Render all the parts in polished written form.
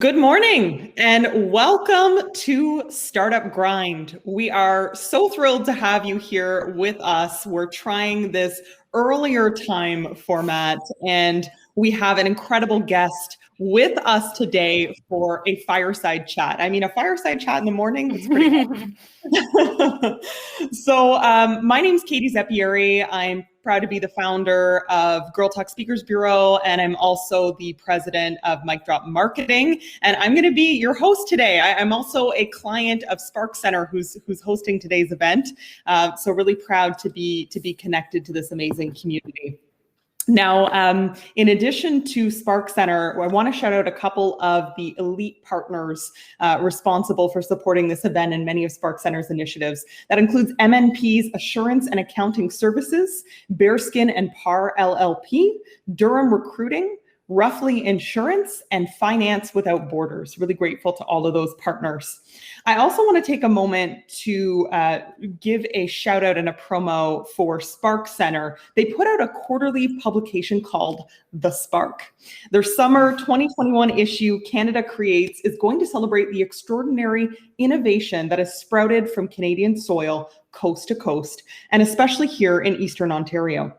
Good morning and welcome to Startup Grind. We are so thrilled to have you here with us. We're trying this earlier time format and we have an incredible guest with us today for a fireside chat. I mean, a fireside chat in the morning, that's pretty fun. My name is Katie Zeppieri. I'm proud to be the founder of Girl Talk Speakers Bureau, and I'm also the president of Mic Drop Marketing. And I'm going to be your host today. I'm also a client of Spark Center, who's hosting today's event. So really proud to be connected to this amazing community. Now, in addition to Spark Center, I want to shout out a couple of the elite partners responsible for supporting this event and many of Spark Center's initiatives. That includes MNP's Assurance and Accounting Services, Bearskin and Par LLP, Durham Recruiting, Roughly Insurance, and Finance Without Borders. Really grateful to all of those partners. I also want to take a moment to give a shout out and a promo for Spark Center. They put out a quarterly publication called The Spark. Their summer 2021 issue, Canada Creates, is going to celebrate the extraordinary innovation that has sprouted from Canadian soil coast to coast, and especially here in Eastern Ontario.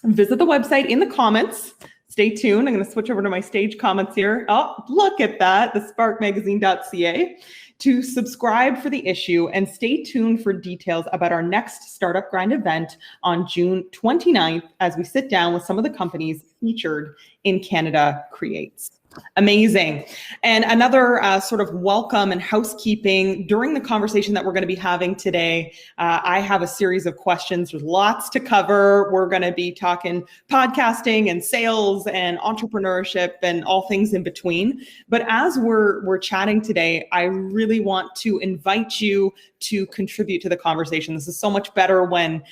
Visit the website in the comments. Stay tuned. I'm going to switch over to my stage comments here. Oh, look at that, thesparkmagazine.ca, to subscribe for the issue and stay tuned for details about our next Startup Grind event on June 29th as we sit down with some of the companies featured in Canada Creates. Amazing. And another sort of welcome and housekeeping during the conversation that we're going to be having today. I have a series of questions. There's lots to cover. We're going to be talking podcasting and sales and entrepreneurship and all things in between. But as we're chatting today, I really want to invite you to contribute to the conversation. This is so much better when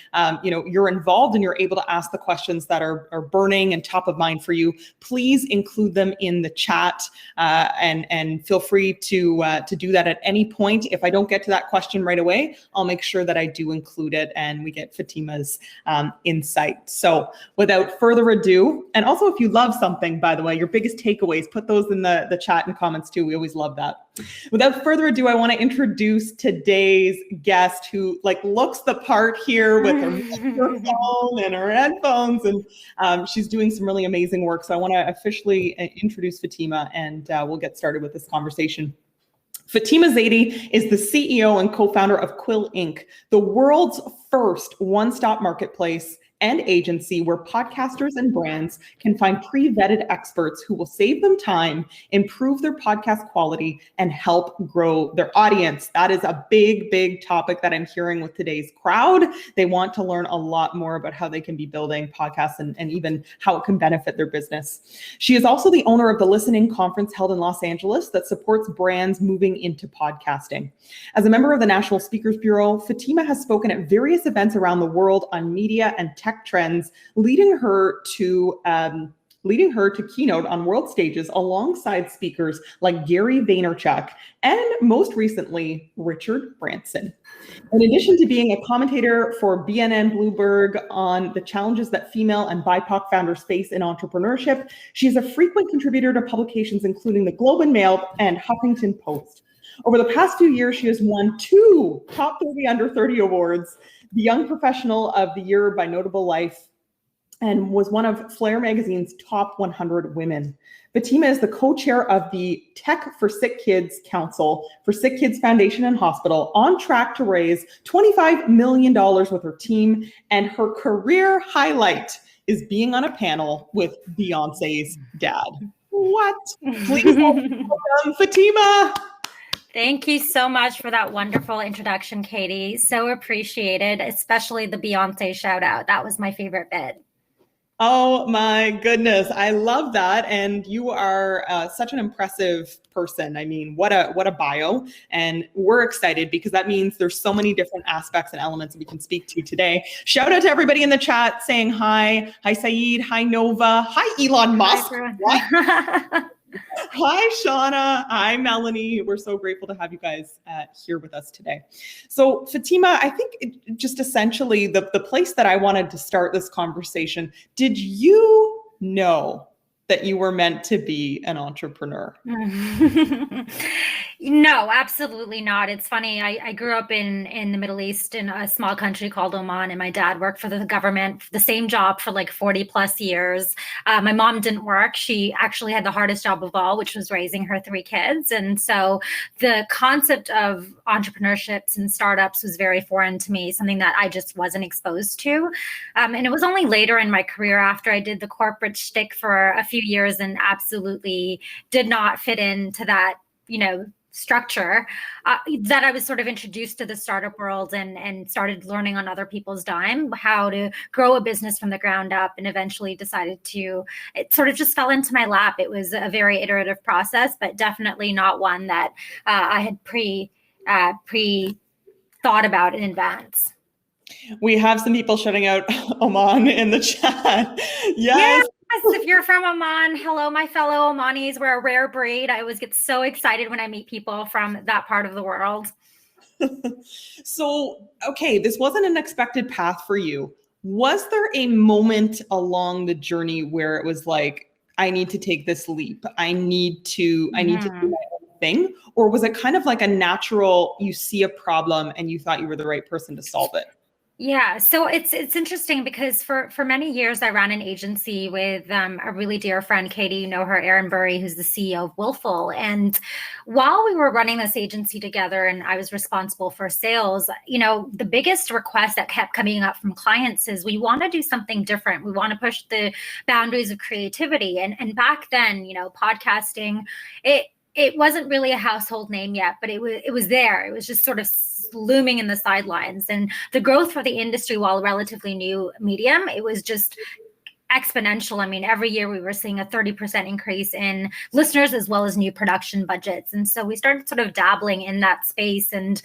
you're involved and you're able to ask the questions that are burning and top of mind for you. Please include them in the chat and feel free to do that at any point. If I don't get to that question right away, I'll make sure that I do include it and we get Fatima's insight. So without further ado, and also if you love something, by the way, your biggest takeaways, put those in the chat and comments too. We always love that. Without further ado, I want to introduce today's guest who looks the part here with her microphone and her headphones, and she's doing some really amazing work. So I want to officially introduce Fatima, and we'll get started with this conversation. Fatima Zaidi is the CEO and co-founder of Quill Inc., the world's first one-stop marketplace and agency where podcasters and brands can find pre-vetted experts who will save them time, improve their podcast quality, and help grow their audience. That is a big, big topic that I'm hearing with today's crowd. They want to learn a lot more about how they can be building podcasts and even how it can benefit their business. She is also the owner of the Listening Conference held in Los Angeles that supports brands moving into podcasting. As a member of the National Speakers Bureau, Fatima has spoken at various events around the world on media and tech trends, leading her to keynote on world stages alongside speakers like Gary Vaynerchuk and most recently Richard Branson. In addition to being a commentator for BNN Bloomberg on the challenges that female and BIPOC founders face in entrepreneurship, she is a frequent contributor to publications including the Globe and Mail and Huffington Post. Over the past few years, she has won 2 Top 30 Under 30 awards, the Young Professional of the Year by Notable Life, and was one of Flair magazine's top 100 women. Fatima is the co-chair of the Tech for Sick Kids Council for Sick Kids Foundation and Hospital, on track to raise $25 million with her team, and her career highlight is being on a panel with Beyonce's dad. What? Please welcome Fatima. Thank you so much for that wonderful introduction, Katie. So appreciated, especially the Beyonce shout out. That was my favorite bit. Oh my goodness. I love that. And you are such an impressive person. I mean, what a bio. And we're excited because that means there's so many different aspects and elements that we can speak to today. Shout out to everybody in the chat saying hi. Hi, Saeed. Hi, Nova. Hi, Elon Musk. Hi, Hi, Shauna. Hi, Melanie. We're so grateful to have you guys here with us today. So Fatima, I think just essentially the place that I wanted to start this conversation, did you know that you were meant to be an entrepreneur? No, absolutely not. It's funny. I grew up in the Middle East in a small country called Oman, and my dad worked for the government, the same job for like 40 plus years. My mom didn't work. She actually had the hardest job of all, which was raising her 3 kids. And so the concept of entrepreneurships and startups was very foreign to me, something that I just wasn't exposed to. And it was only later in my career, after I did the corporate shtick for a few years and absolutely did not fit into that, structure, that I was sort of introduced to the startup world and started learning on other people's dime how to grow a business from the ground up, and eventually decided it sort of just fell into my lap. It was a very iterative process, but definitely not one that I had pre thought about in advance. We have some people shouting out Oman in the chat. Yes. If you're from Oman, hello, my fellow Omanis. We're a rare breed. I always get so excited when I meet people from that part of the world. So, okay, this wasn't an expected path for you. Was there a moment along the journey where it was like, I need to take this leap. I need to do my own thing? Or was it kind of like a natural, you see a problem and you thought you were the right person to solve it? Yeah, so it's interesting because for many years I ran an agency with a really dear friend, Katie, you know her, Erin Burry, who's the CEO of Willful. And while we were running this agency together and I was responsible for sales, the biggest request that kept coming up from clients is we want to do something different. We want to push the boundaries of creativity. And back then, podcasting, it wasn't really a household name yet, but it was there. It was just sort of looming in the sidelines. And the growth for the industry, while a relatively new medium, it was just exponential. I mean, every year we were seeing a 30% increase in listeners as well as new production budgets. And so we started sort of dabbling in that space. And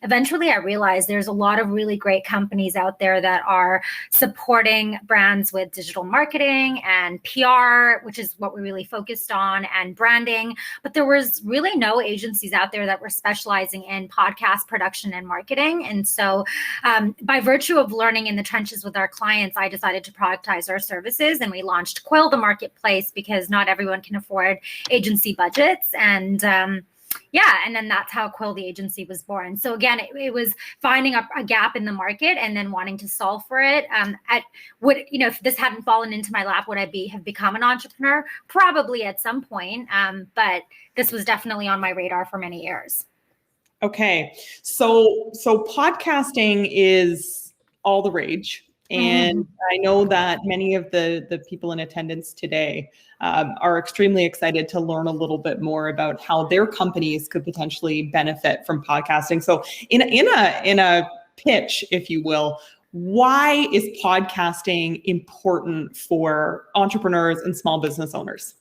eventually I realized there's a lot of really great companies out there that are supporting brands with digital marketing and PR, which is what we really focused on, and branding. But there was really no agencies out there that were specializing in podcast production and marketing. And so by virtue of learning in the trenches with our clients, I decided to productize our services, and we launched Quill, the marketplace, because not everyone can afford agency budgets. And and then that's how Quill, the agency, was born. So again, it was finding a gap in the market and then wanting to solve for it. If this hadn't fallen into my lap, would I have become an entrepreneur? Probably at some point. But this was definitely on my radar for many years. Okay. So podcasting is all the rage. And I know that many of the people in attendance today are extremely excited to learn a little bit more about how their companies could potentially benefit from podcasting. So in a pitch, if you will, why is podcasting important for entrepreneurs and small business owners?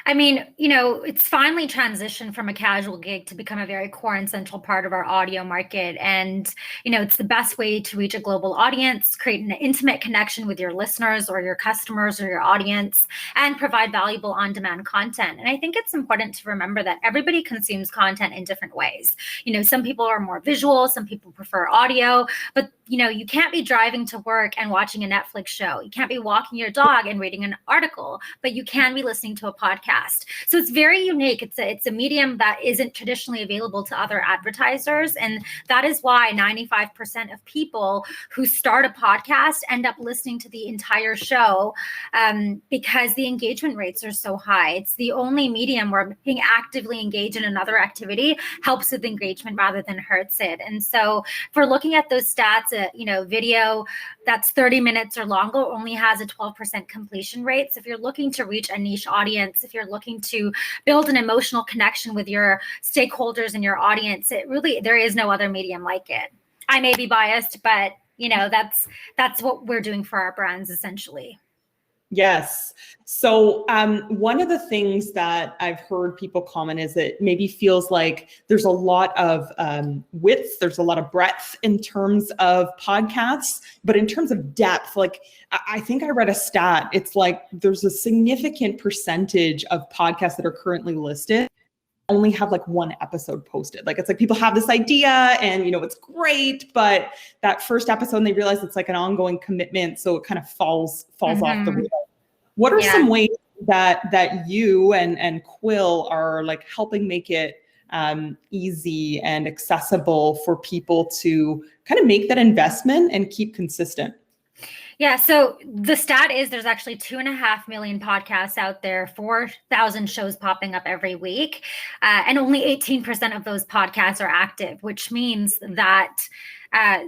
I mean, it's finally transitioned from a casual gig to become a very core and central part of our audio market. And, it's the best way to reach a global audience, create an intimate connection with your listeners or your customers or your audience, and provide valuable on-demand content. And I think it's important to remember that everybody consumes content in different ways. Some people are more visual, some people prefer audio, but you can't be driving to work and watching a Netflix show. You can't be walking your dog and reading an article, but you can be listening to a podcast. So it's very unique. It's a medium that isn't traditionally available to other advertisers. And that is why 95% of people who start a podcast end up listening to the entire show, because the engagement rates are so high. It's the only medium where being actively engaged in another activity helps with engagement rather than hurts it. And so if we're looking at those stats, video that's 30 minutes or longer only has a 12% completion rate. So if you're looking to reach a niche audience, if you're looking to build an emotional connection with your stakeholders and your audience, there is no other medium like it. I may be biased, but that's what we're doing for our brands essentially. Yes. So one of the things that I've heard people comment is that maybe feels like there's a lot of width, there's a lot of breadth in terms of podcasts, but in terms of depth, like I think I read a stat, it's like there's a significant percentage of podcasts that are currently listed only have like one episode posted. Like it's like people have this idea and it's great, but that first episode and they realize it's like an ongoing commitment, so it kind of falls off the radar. What are some ways that you and Quill are like helping make it easy and accessible for people to kind of make that investment and keep consistent. Yeah, so the stat is there's actually 2.5 million podcasts out there, 4,000 shows popping up every week, and only 18% of those podcasts are active, which means that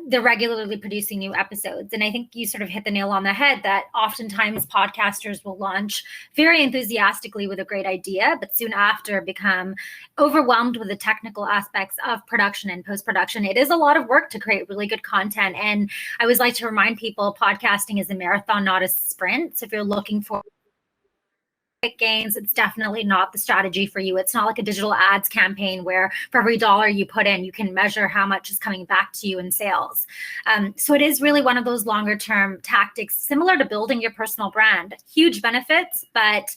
they're regularly producing new episodes. And I think you sort of hit the nail on the head that oftentimes podcasters will launch very enthusiastically with a great idea, but soon after become overwhelmed with the technical aspects of production and post-production. It is a lot of work to create really good content. And I always like to remind people podcasting is a marathon, not a sprint. So if you're looking for quick gains, it's definitely not the strategy for you. It's not like a digital ads campaign where for every dollar you put in, you can measure how much is coming back to you in sales. So it is really one of those longer term tactics, similar to building your personal brand. Huge benefits, but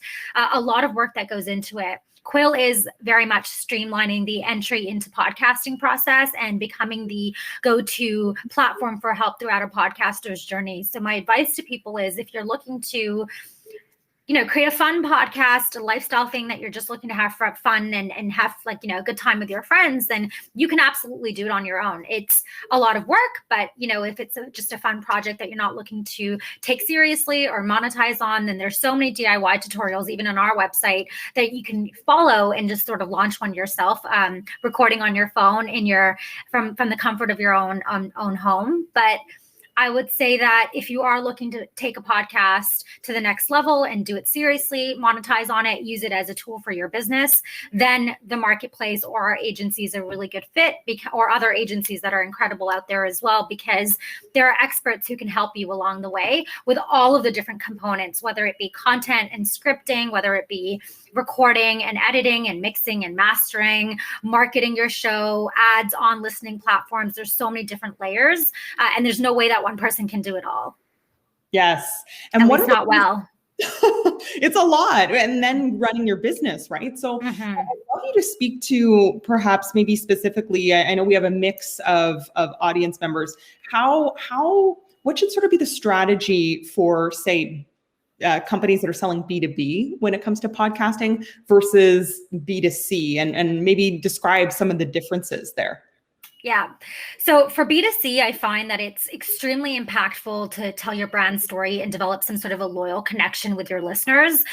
a lot of work that goes into it. Quill is very much streamlining the entry into podcasting process and becoming the go-to platform for help throughout a podcaster's journey. So my advice to people is if you're looking to create a fun podcast, a lifestyle thing that you're just looking to have for fun and have a good time with your friends, then you can absolutely do it on your own. It's a lot of work, but if it's just a fun project that you're not looking to take seriously or monetize on, then there's so many DIY tutorials, even on our website, that you can follow and just sort of launch one yourself, recording on your phone from the comfort of your own home. But I would say that if you are looking to take a podcast to the next level and do it seriously, monetize on it, use it as a tool for your business, then the marketplace or our agency is a really good fit, or other agencies that are incredible out there as well, because there are experts who can help you along the way with all of the different components, whether it be content and scripting, whether it be recording and editing and mixing and mastering, marketing your show, ads on listening platforms. There's so many different layers, and there's no way that one person can do it all. Yes. And what is not well. It's a lot. And then running your business, right? So I'd love you to speak to perhaps maybe specifically, I know we have a mix of audience members. What should sort of be the strategy for, say, companies that are selling B2B when it comes to podcasting versus B2C, and maybe describe some of the differences there? Yeah. So for B2C, I find that it's extremely impactful to tell your brand story and develop some sort of a loyal connection with your listeners.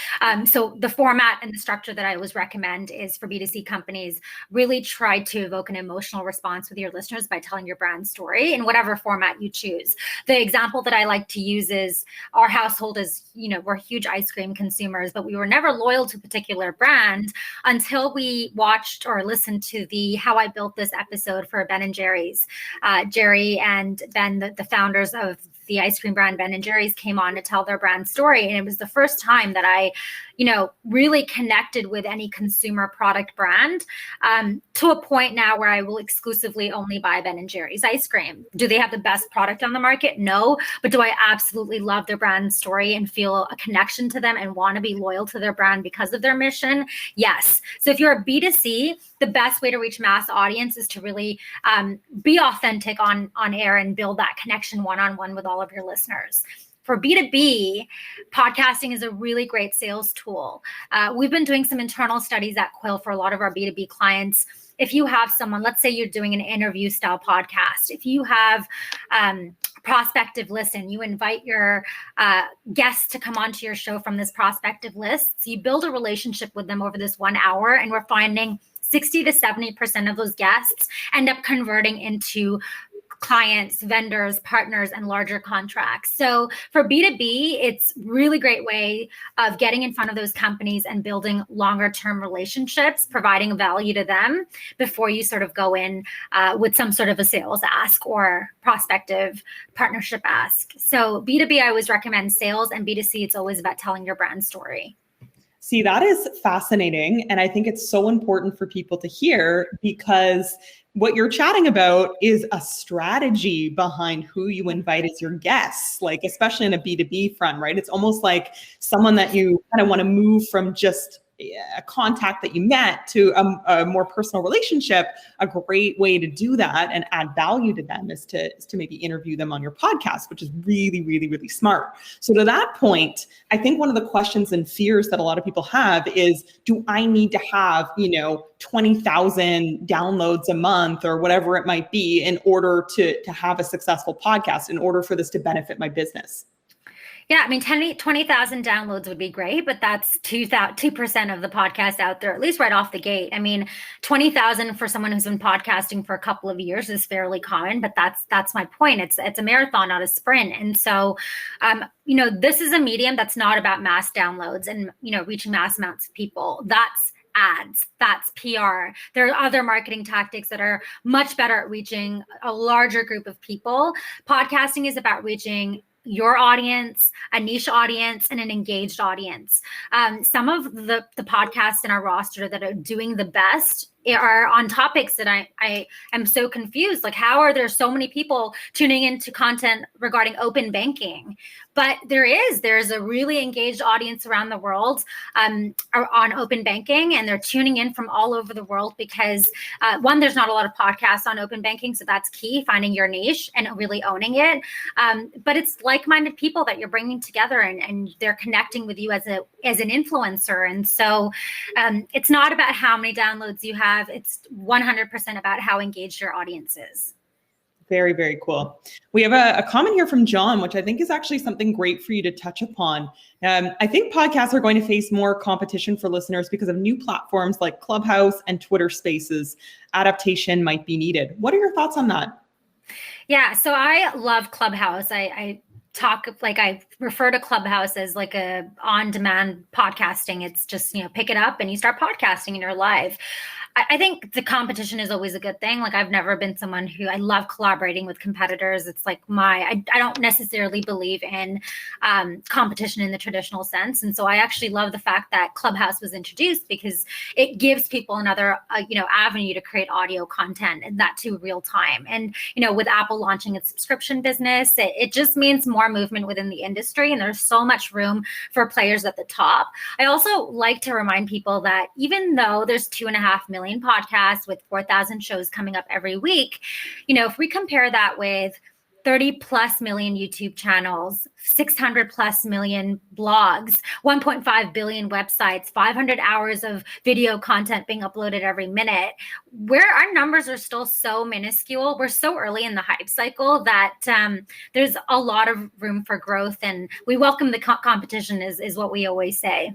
So the format and the structure that I always recommend is for B2C companies, really try to evoke an emotional response with your listeners by telling your brand story in whatever format you choose. The example that I like to use is our household is, we're huge ice cream consumers, but we were never loyal to a particular brand until we watched or listened to the How I Built This episode for Ben and Jerry's. Jerry and Ben, the founders of the ice cream brand Ben and Jerry's, came on to tell their brand story. And it was the first time that I, really connected with any consumer product brand, to a point now where I will exclusively only buy Ben and Jerry's ice cream. Do they have the best product on the market? No. But do I absolutely love their brand story and feel a connection to them and want to be loyal to their brand because of their mission? Yes. So if you're a B2C, the best way to reach mass audience is to really be authentic on air and build that connection one-on-one with all of your listeners. For B2B, podcasting is a really great sales tool. We've been doing some internal studies at Quill for a lot of our B2B clients. If you have someone, let's say you're doing an interview style podcast, if you have prospective listen, you invite your guests to come onto your show from this prospective list. So you build a relationship with them over this 1 hour, and we're finding 60 to 70% of those guests end up converting into clients, vendors, partners, and larger contracts. So for B2B, it's really great way of getting in front of those companies and building longer term relationships, providing value to them before you sort of go in with some sort of a sales ask or prospective partnership ask. So B2B, I always recommend sales, and B2C, it's always about telling your brand story. See, that is fascinating. And I think it's so important for people to hear, because what you're chatting about is a strategy behind who you invite as your guests, like especially in a B2B front, right? It's almost like someone that you kind of want to move from just a contact that you met to a more personal relationship, a great way to do that and add value to them is to maybe interview them on your podcast, which is really, really, really smart. So to that point, I think one of the questions and fears that a lot of people have is, do I need to have, 20,000 downloads a month or whatever it might be in order to have a successful podcast, in order for this to benefit my business? Yeah, I mean, 20,000 downloads would be great, but that's 2% of the podcast out there, at least right off the gate. I mean, 20,000 for someone who's been podcasting for a couple of years is fairly common, but that's my point. It's a marathon, not a sprint. And so, this is a medium that's not about mass downloads and, reaching mass amounts of people. That's ads, that's PR. There are other marketing tactics that are much better at reaching a larger group of people. Podcasting is about reaching your audience, a niche audience, and an engaged audience. Some of the podcasts in our roster that are doing the best are on topics that I am so confused. Like, how are there so many people tuning into content regarding open banking? But there's a really engaged audience around the world on open banking, and they're tuning in from all over the world because one, there's not a lot of podcasts on open banking, so that's key, finding your niche and really owning it. But it's like-minded people that you're bringing together, and they're connecting with you as an influencer. And so it's not about how many downloads you have. It's 100% about how engaged your audience is. Very, very cool. We have a comment here from John, which I think is actually something great for you to touch upon. I think podcasts are going to face more competition for listeners because of new platforms like Clubhouse and Twitter Spaces. Adaptation might be needed. What are your thoughts on that? Yeah, so I love Clubhouse. I refer to Clubhouse as like a on-demand podcasting. It's just, pick it up and you start podcasting and you're live. I think the competition is always a good thing. Like, I've never been someone I love collaborating with competitors. It's like I don't necessarily believe in competition in the traditional sense. And so I actually love the fact that Clubhouse was introduced because it gives people another, avenue to create audio content, and that too real time. And, with Apple launching its subscription business, it just means more movement within the industry. And there's so much room for players at the top. I also like to remind people that even though there's 2.5 million podcasts with 4,000 shows coming up every week, if we compare that with 30 plus million YouTube channels, 600 plus million blogs, 1.5 billion websites, 500 hours of video content being uploaded every minute, where our numbers are still so minuscule. We're so early in the hype cycle that there's a lot of room for growth, and we welcome the competition is what we always say.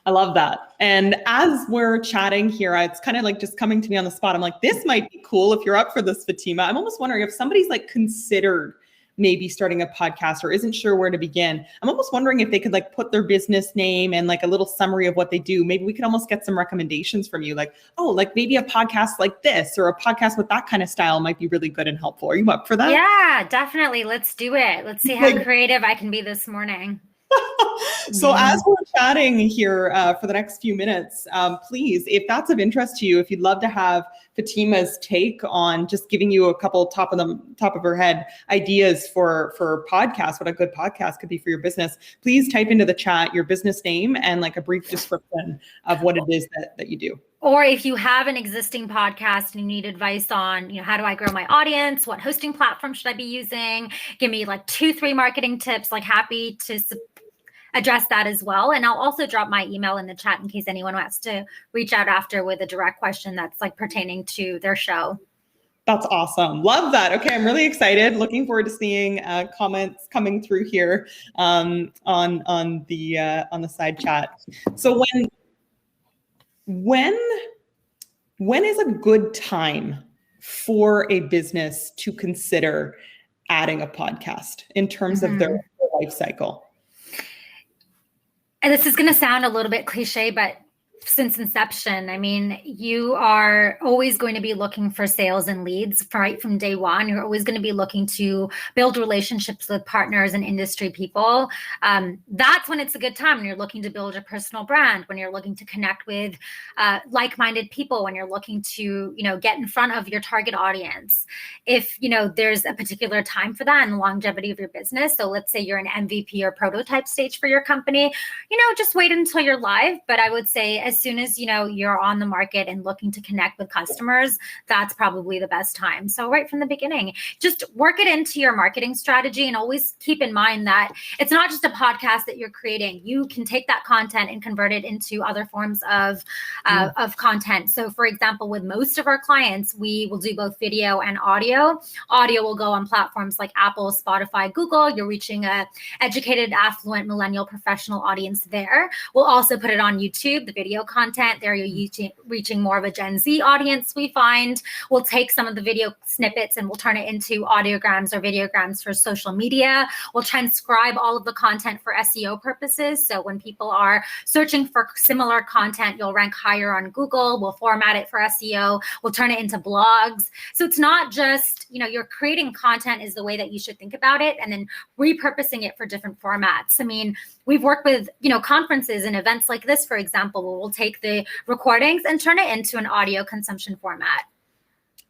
I love that. And as we're chatting here, it's kind of like just coming to me on the spot. I'm like, this might be cool if you're up for this, Fatima. I'm almost wondering if somebody's like considered maybe starting a podcast or isn't sure where to begin. I'm almost wondering if they could like put their business name and like a little summary of what they do. Maybe we could almost get some recommendations from you. Like, like maybe a podcast like this or a podcast with that kind of style might be really good and helpful. Are you up for that? Yeah, definitely. Let's do it. Let's see how creative I can be this morning. So as we're chatting here for the next few minutes, please, if that's of interest to you, if you'd love to have Fatima's take on just giving you a couple top of her head ideas for podcasts, what a good podcast could be for your business, please type into the chat your business name and like a brief description of what it is that you do. Or if you have an existing podcast and you need advice on, how do I grow my audience? What hosting platform should I be using? Give me like 2-3 marketing tips, like happy to address that as well. And I'll also drop my email in the chat in case anyone wants to reach out after with a direct question that's like pertaining to their show. That's awesome. Love that. Okay. I'm really excited. Looking forward to seeing comments coming through here on the side chat. So when is a good time for a business to consider adding a podcast in terms of their life cycle? And this is going to sound a little bit cliche, but since inception. I mean, you are always going to be looking for sales and leads right from day one. You're always going to be looking to build relationships with partners and industry people. That's when it's a good time, when you're looking to build a personal brand, when you're looking to connect with like-minded people, when you're looking to, get in front of your target audience. If, there's a particular time for that and longevity of your business. So let's say you're an MVP or prototype stage for your company, just wait until you're live. But I would say as soon as, you're on the market and looking to connect with customers, that's probably the best time. So right from the beginning, just work it into your marketing strategy, and always keep in mind that it's not just a podcast that you're creating. You can take that content and convert it into other forms of content. So for example, with most of our clients, we will do both video and audio. Audio will go on platforms like Apple, Spotify, Google. You're reaching a educated, affluent, millennial professional audience there. We'll also put it on YouTube, the video content. There you're reaching more of a Gen Z audience, we find. We'll take some of the video snippets and we'll turn it into audiograms or videograms for social media. We'll transcribe all of the content for SEO purposes. So when people are searching for similar content, you'll rank higher on Google. We'll format it for SEO. We'll turn it into blogs. So it's not just, you're creating content is the way that you should think about it, and then repurposing it for different formats. I mean, we've worked with, conferences and events like this, for example, where we'll take the recordings and turn it into an audio consumption format.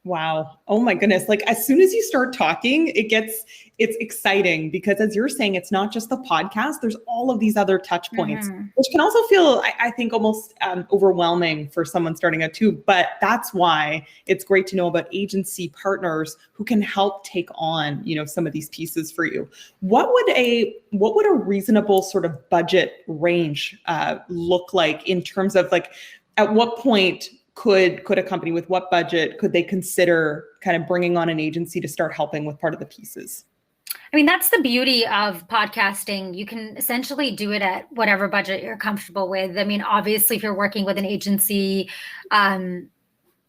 Wow. Oh my goodness. Like as soon as you start talking, it's exciting, because as you're saying, it's not just the podcast. There's all of these other touch points, which can also feel, I think, almost overwhelming for someone starting out too. But that's why it's great to know about agency partners who can help take on, some of these pieces for you. What would a reasonable sort of budget range look like, in terms of like, at what point could a company, with what budget could they consider kind of bringing on an agency to start helping with part of the pieces? I mean, that's the beauty of podcasting. You can essentially do it at whatever budget you're comfortable with. I mean, obviously, if you're working with an agency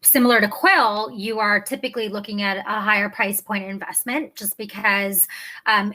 similar to Quill, you are typically looking at a higher price point investment, just because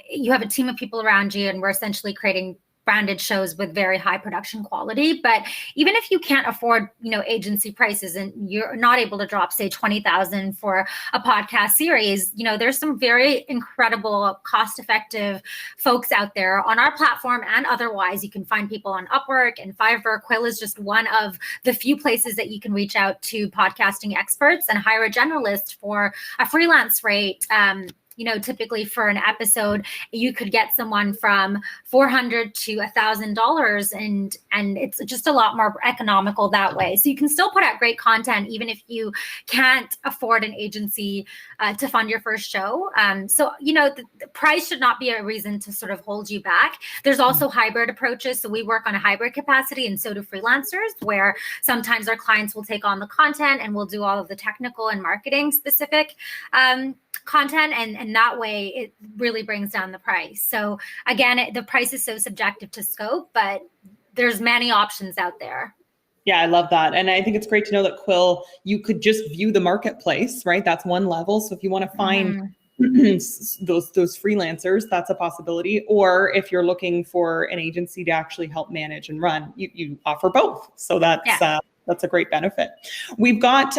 you have a team of people around you, and we're essentially creating branded shows with very high production quality. But even if you can't afford, agency prices, and you're not able to drop, say, $20,000 for a podcast series, there's some very incredible, cost-effective folks out there on our platform and otherwise. You can find people on Upwork and Fiverr. Quill is just one of the few places that you can reach out to podcasting experts and hire a generalist for a freelance rate. Typically for an episode, you could get someone from $400 to $1,000, and it's just a lot more economical that way. So you can still put out great content, even if you can't afford an agency to fund your first show. The price should not be a reason to sort of hold you back. There's also hybrid approaches. So we work on a hybrid capacity, and so do freelancers, where sometimes our clients will take on the content and we'll do all of the technical and marketing specific content, and that way it really brings down the price. So again, the price is so subjective to scope, but there's many options out there. Yeah, I love that. And I think it's great to know that Quill, you could just view the marketplace, right? That's one level. So if you want to find those freelancers, that's a possibility. Or if you're looking for an agency to actually help manage and run, you offer both. So that's a great benefit. We've got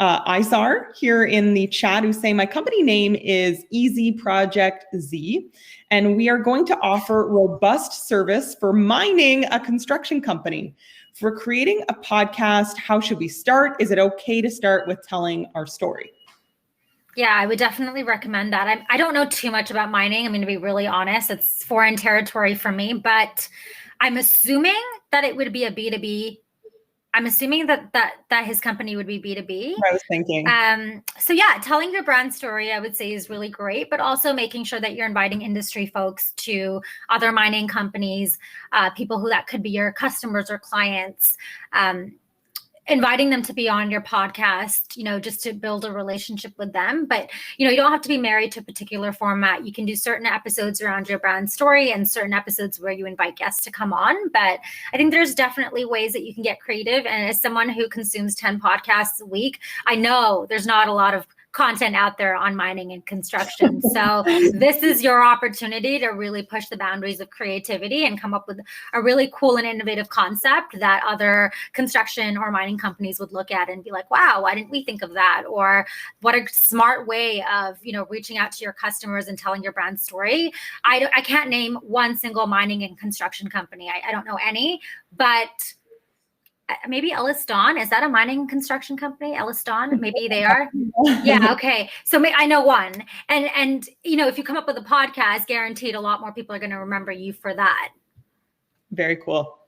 Izar here in the chat, who's saying, my company name is Easy Project Z, and we are going to offer robust service for mining a construction company. For creating a podcast, how should we start? Is it okay to start with telling our story? Yeah, I would definitely recommend that. I don't know too much about mining. I'm going to be really honest. It's foreign territory for me, but I'm assuming that it would be a B2B. I'm assuming that his company would be B2B. I was thinking. So yeah, telling your brand story, I would say, is really great, but also making sure that you're inviting industry folks to other mining companies, people who that could be your customers or clients, inviting them to be on your podcast, just to build a relationship with them. But, you don't have to be married to a particular format. You can do certain episodes around your brand story and certain episodes where you invite guests to come on. But I think there's definitely ways that you can get creative. And as someone who consumes 10 podcasts a week, I know there's not a lot of content out there on mining and construction. So this is your opportunity to really push the boundaries of creativity and come up with a really cool and innovative concept that other construction or mining companies would look at and be like, wow, why didn't we think of that? Or what a smart way of, reaching out to your customers and telling your brand story. I can't name one single mining and construction company. I don't know any, but maybe Ellis Dawn. Is that a mining construction company? Ellis Dawn? Maybe they are. Yeah. Okay. So I know one. And if you come up with a podcast, guaranteed a lot more people are going to remember you for that. Very cool.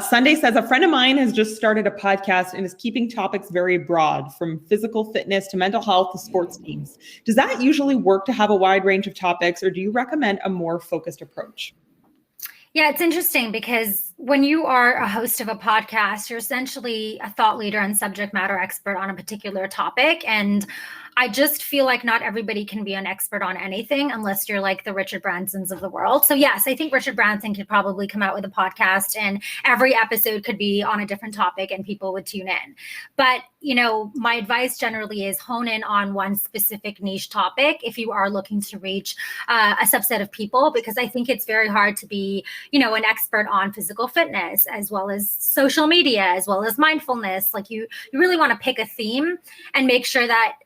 Sunday says, a friend of mine has just started a podcast and is keeping topics very broad, from physical fitness to mental health to sports teams. Does that usually work to have a wide range of topics, or do you recommend a more focused approach? Yeah, it's interesting because when you are a host of a podcast, you're essentially a thought leader and subject matter expert on a particular topic. And I just feel like not everybody can be an expert on anything unless you're like the Richard Bransons of the world. So yes, I think Richard Branson could probably come out with a podcast and every episode could be on a different topic and people would tune in. But, my advice generally is hone in on one specific niche topic if you are looking to reach a subset of people, because I think it's very hard to be, an expert on physical fitness as well as social media, as well as mindfulness. Like you really want to pick a theme and make sure that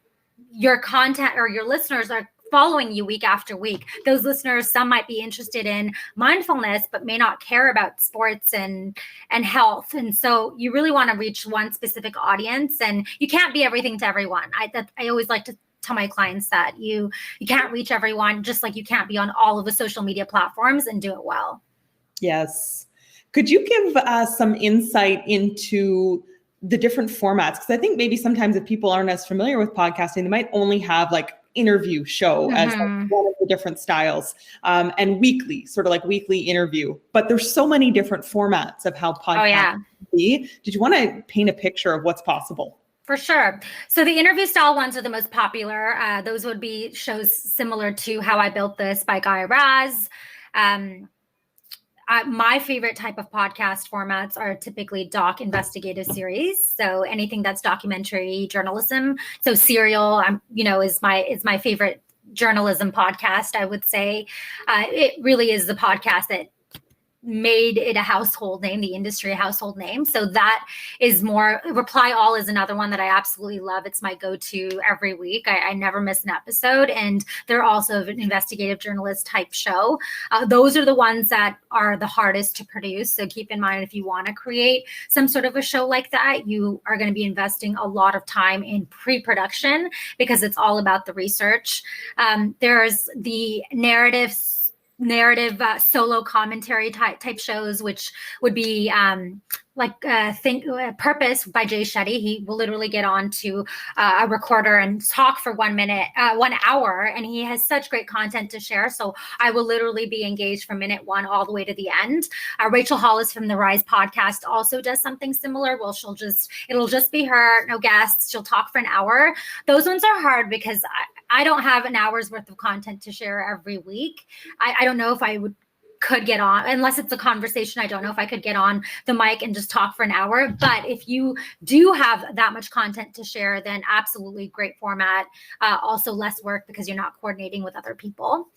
your content or your listeners are following you week after week. Those listeners, some might be interested in mindfulness, but may not care about sports and health. And so you really want to reach one specific audience, and you can't be everything to everyone. I always like to tell my clients that you can't reach everyone, just like you can't be on all of the social media platforms and do it well. Yes. Could you give some insight into the different formats? Because I think maybe sometimes if people aren't as familiar with podcasting, they might only have like interview show as like one of the different styles, and weekly, sort of like weekly interview. But there's so many different formats of how podcasts can be. Did you want to paint a picture of what's possible? For sure. So the interview style ones are the most popular. Those would be shows similar to How I Built This by Guy Raz. My favorite type of podcast formats are typically doc investigative series. So anything that's documentary journalism. So Serial, is my favorite journalism podcast, I would say. It really is the podcast that made it a household name, the industry a household name. So that is more. Reply All is another one that I absolutely love. It's my go-to every week. I never miss an episode. And they're also an investigative journalist type show. Those are the ones that are the hardest to produce. So keep in mind, if you want to create some sort of a show like that, you are going to be investing a lot of time in pre-production because it's all about the research. There's the narrative solo commentary type shows, which would be Purpose by Jay Shetty. He will literally get on to a recorder and talk for 1 hour, and he has such great content to share. So I will literally be engaged from minute one all the way to the end. Rachel Hollis from the Rise podcast also does something similar. Well, it'll just be her, no guests. She'll talk for an hour. Those ones are hard because I don't have an hour's worth of content to share every week. I don't know if I could get on, unless it's a conversation. I don't know if I could get on the mic and just talk for an hour. But if you do have that much content to share, then absolutely great format. Also less work because you're not coordinating with other people.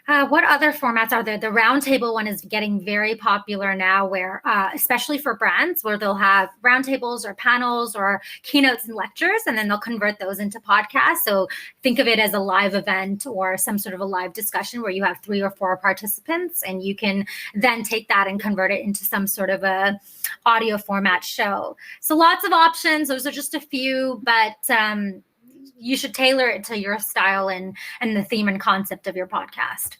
What other formats are there? The roundtable one is getting very popular now, where especially for brands, where they'll have roundtables or panels or keynotes and lectures, and then they'll convert those into podcasts. So think of it as a live event or some sort of a live discussion where you have 3 or 4 participants, and you can then take that and convert it into some sort of a audio format show. So lots of options. Those are just a few, but you should tailor it to your style and the theme and concept of your podcast.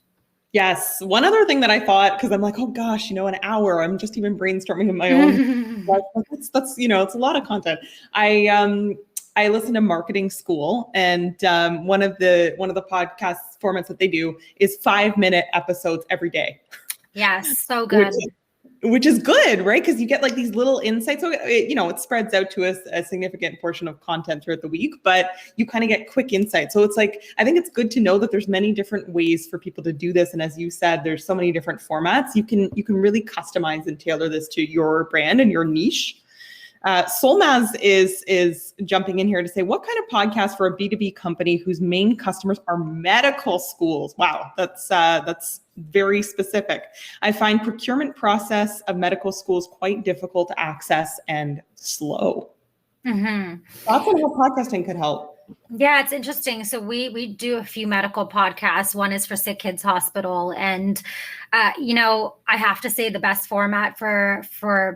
Yes. One other thing that I thought, because I'm like, oh gosh, an hour, I'm just even brainstorming in my own. that's it's a lot of content. I listen to Marketing School, and one of the podcast formats that they do is 5-minute episodes every day. Yes, so good. Which is good, right? Because you get like these little insights. So, it spreads out to a significant portion of content throughout the week, but you kind of get quick insights. So it's like, I think it's good to know that there's many different ways for people to do this. And as you said, there's so many different formats. You can really customize and tailor this to your brand and your niche. Solmaz is jumping in here to say, what kind of podcast for a B2B company whose main customers are medical schools? Wow, that's very specific. I find procurement process of medical schools quite difficult to access and slow. Mm-hmm. Thoughts on how podcasting could help? Yeah, it's interesting. So we do a few medical podcasts. One is for Sick Kids Hospital, and I have to say the best format for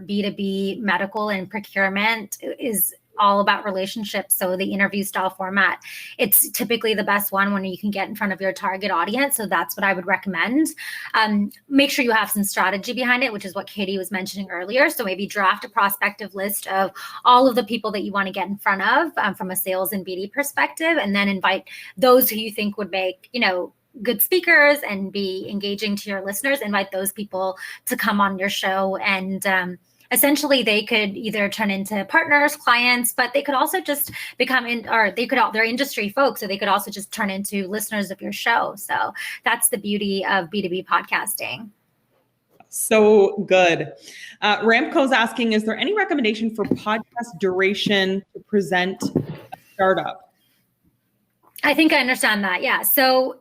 B2B medical and procurement is all about relationships. So the interview style format, it's typically the best one when you can get in front of your target audience. So that's what I would recommend. Make sure you have some strategy behind it, which is what Katie was mentioning earlier. So maybe draft a prospective list of all of the people that you want to get in front of from a sales and BD perspective, and then invite those who you think would make, good speakers and be engaging to your listeners. Invite those people to come on your show, and essentially they could either turn into partners, clients, but they could also just they're industry folks, so they could also just turn into listeners of your show. So that's the beauty of B2B podcasting. So good. Ramco's asking, is there any recommendation for podcast duration to present a startup? I think I understand that. Yeah. So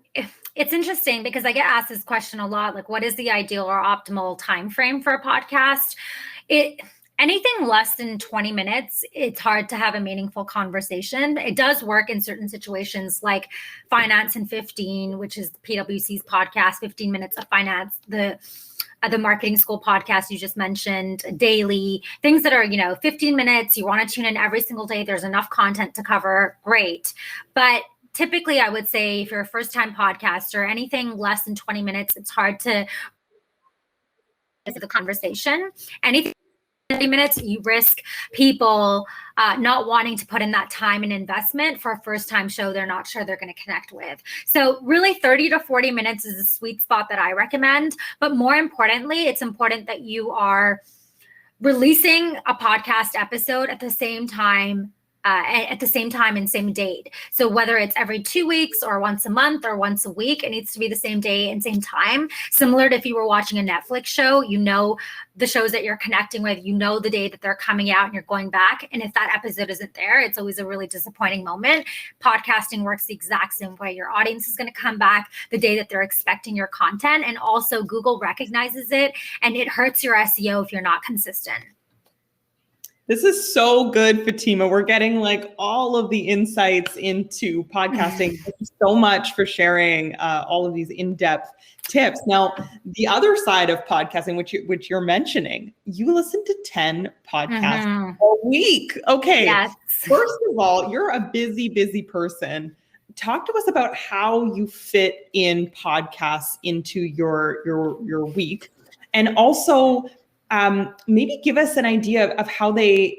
it's interesting because I get asked this question a lot, like what is the ideal or optimal time frame for a podcast? Anything less than 20 minutes, it's hard to have a meaningful conversation. It does work in certain situations like Finance in 15, which is PwC's podcast, 15 minutes of finance, the marketing school podcast you just mentioned, daily, things that are, 15 minutes, you want to tune in every single day, there's enough content to cover, great. But typically I would say if you're a first-time podcaster, anything less than 20 minutes, it's hard to the conversation. Anything 30 minutes, you risk people not wanting to put in that time and investment for a first-time show they're not sure they're going to connect with. So really 30 to 40 minutes is a sweet spot that I recommend. But more importantly, it's important that you are releasing a podcast episode at the same time and same date. So whether it's every 2 weeks or once a month or once a week, it needs to be the same day and same time. Similar to if you were watching a Netflix show, the shows that you're connecting with, the day that they're coming out and you're going back. And if that episode isn't there, it's always a really disappointing moment. Podcasting works the exact same way. Your audience is going to come back the day that they're expecting your content. And also Google recognizes it, and it hurts your SEO if you're not consistent. This is so good, Fatima. We're getting all of the insights into podcasting. Thank you so much for sharing all of these in-depth tips. Now, the other side of podcasting, which you're mentioning, you listen to 10 podcasts a week. Okay. Yes. First of all, you're a busy person. Talk to us about how you fit in podcasts into your week, and also maybe give us an idea of how they,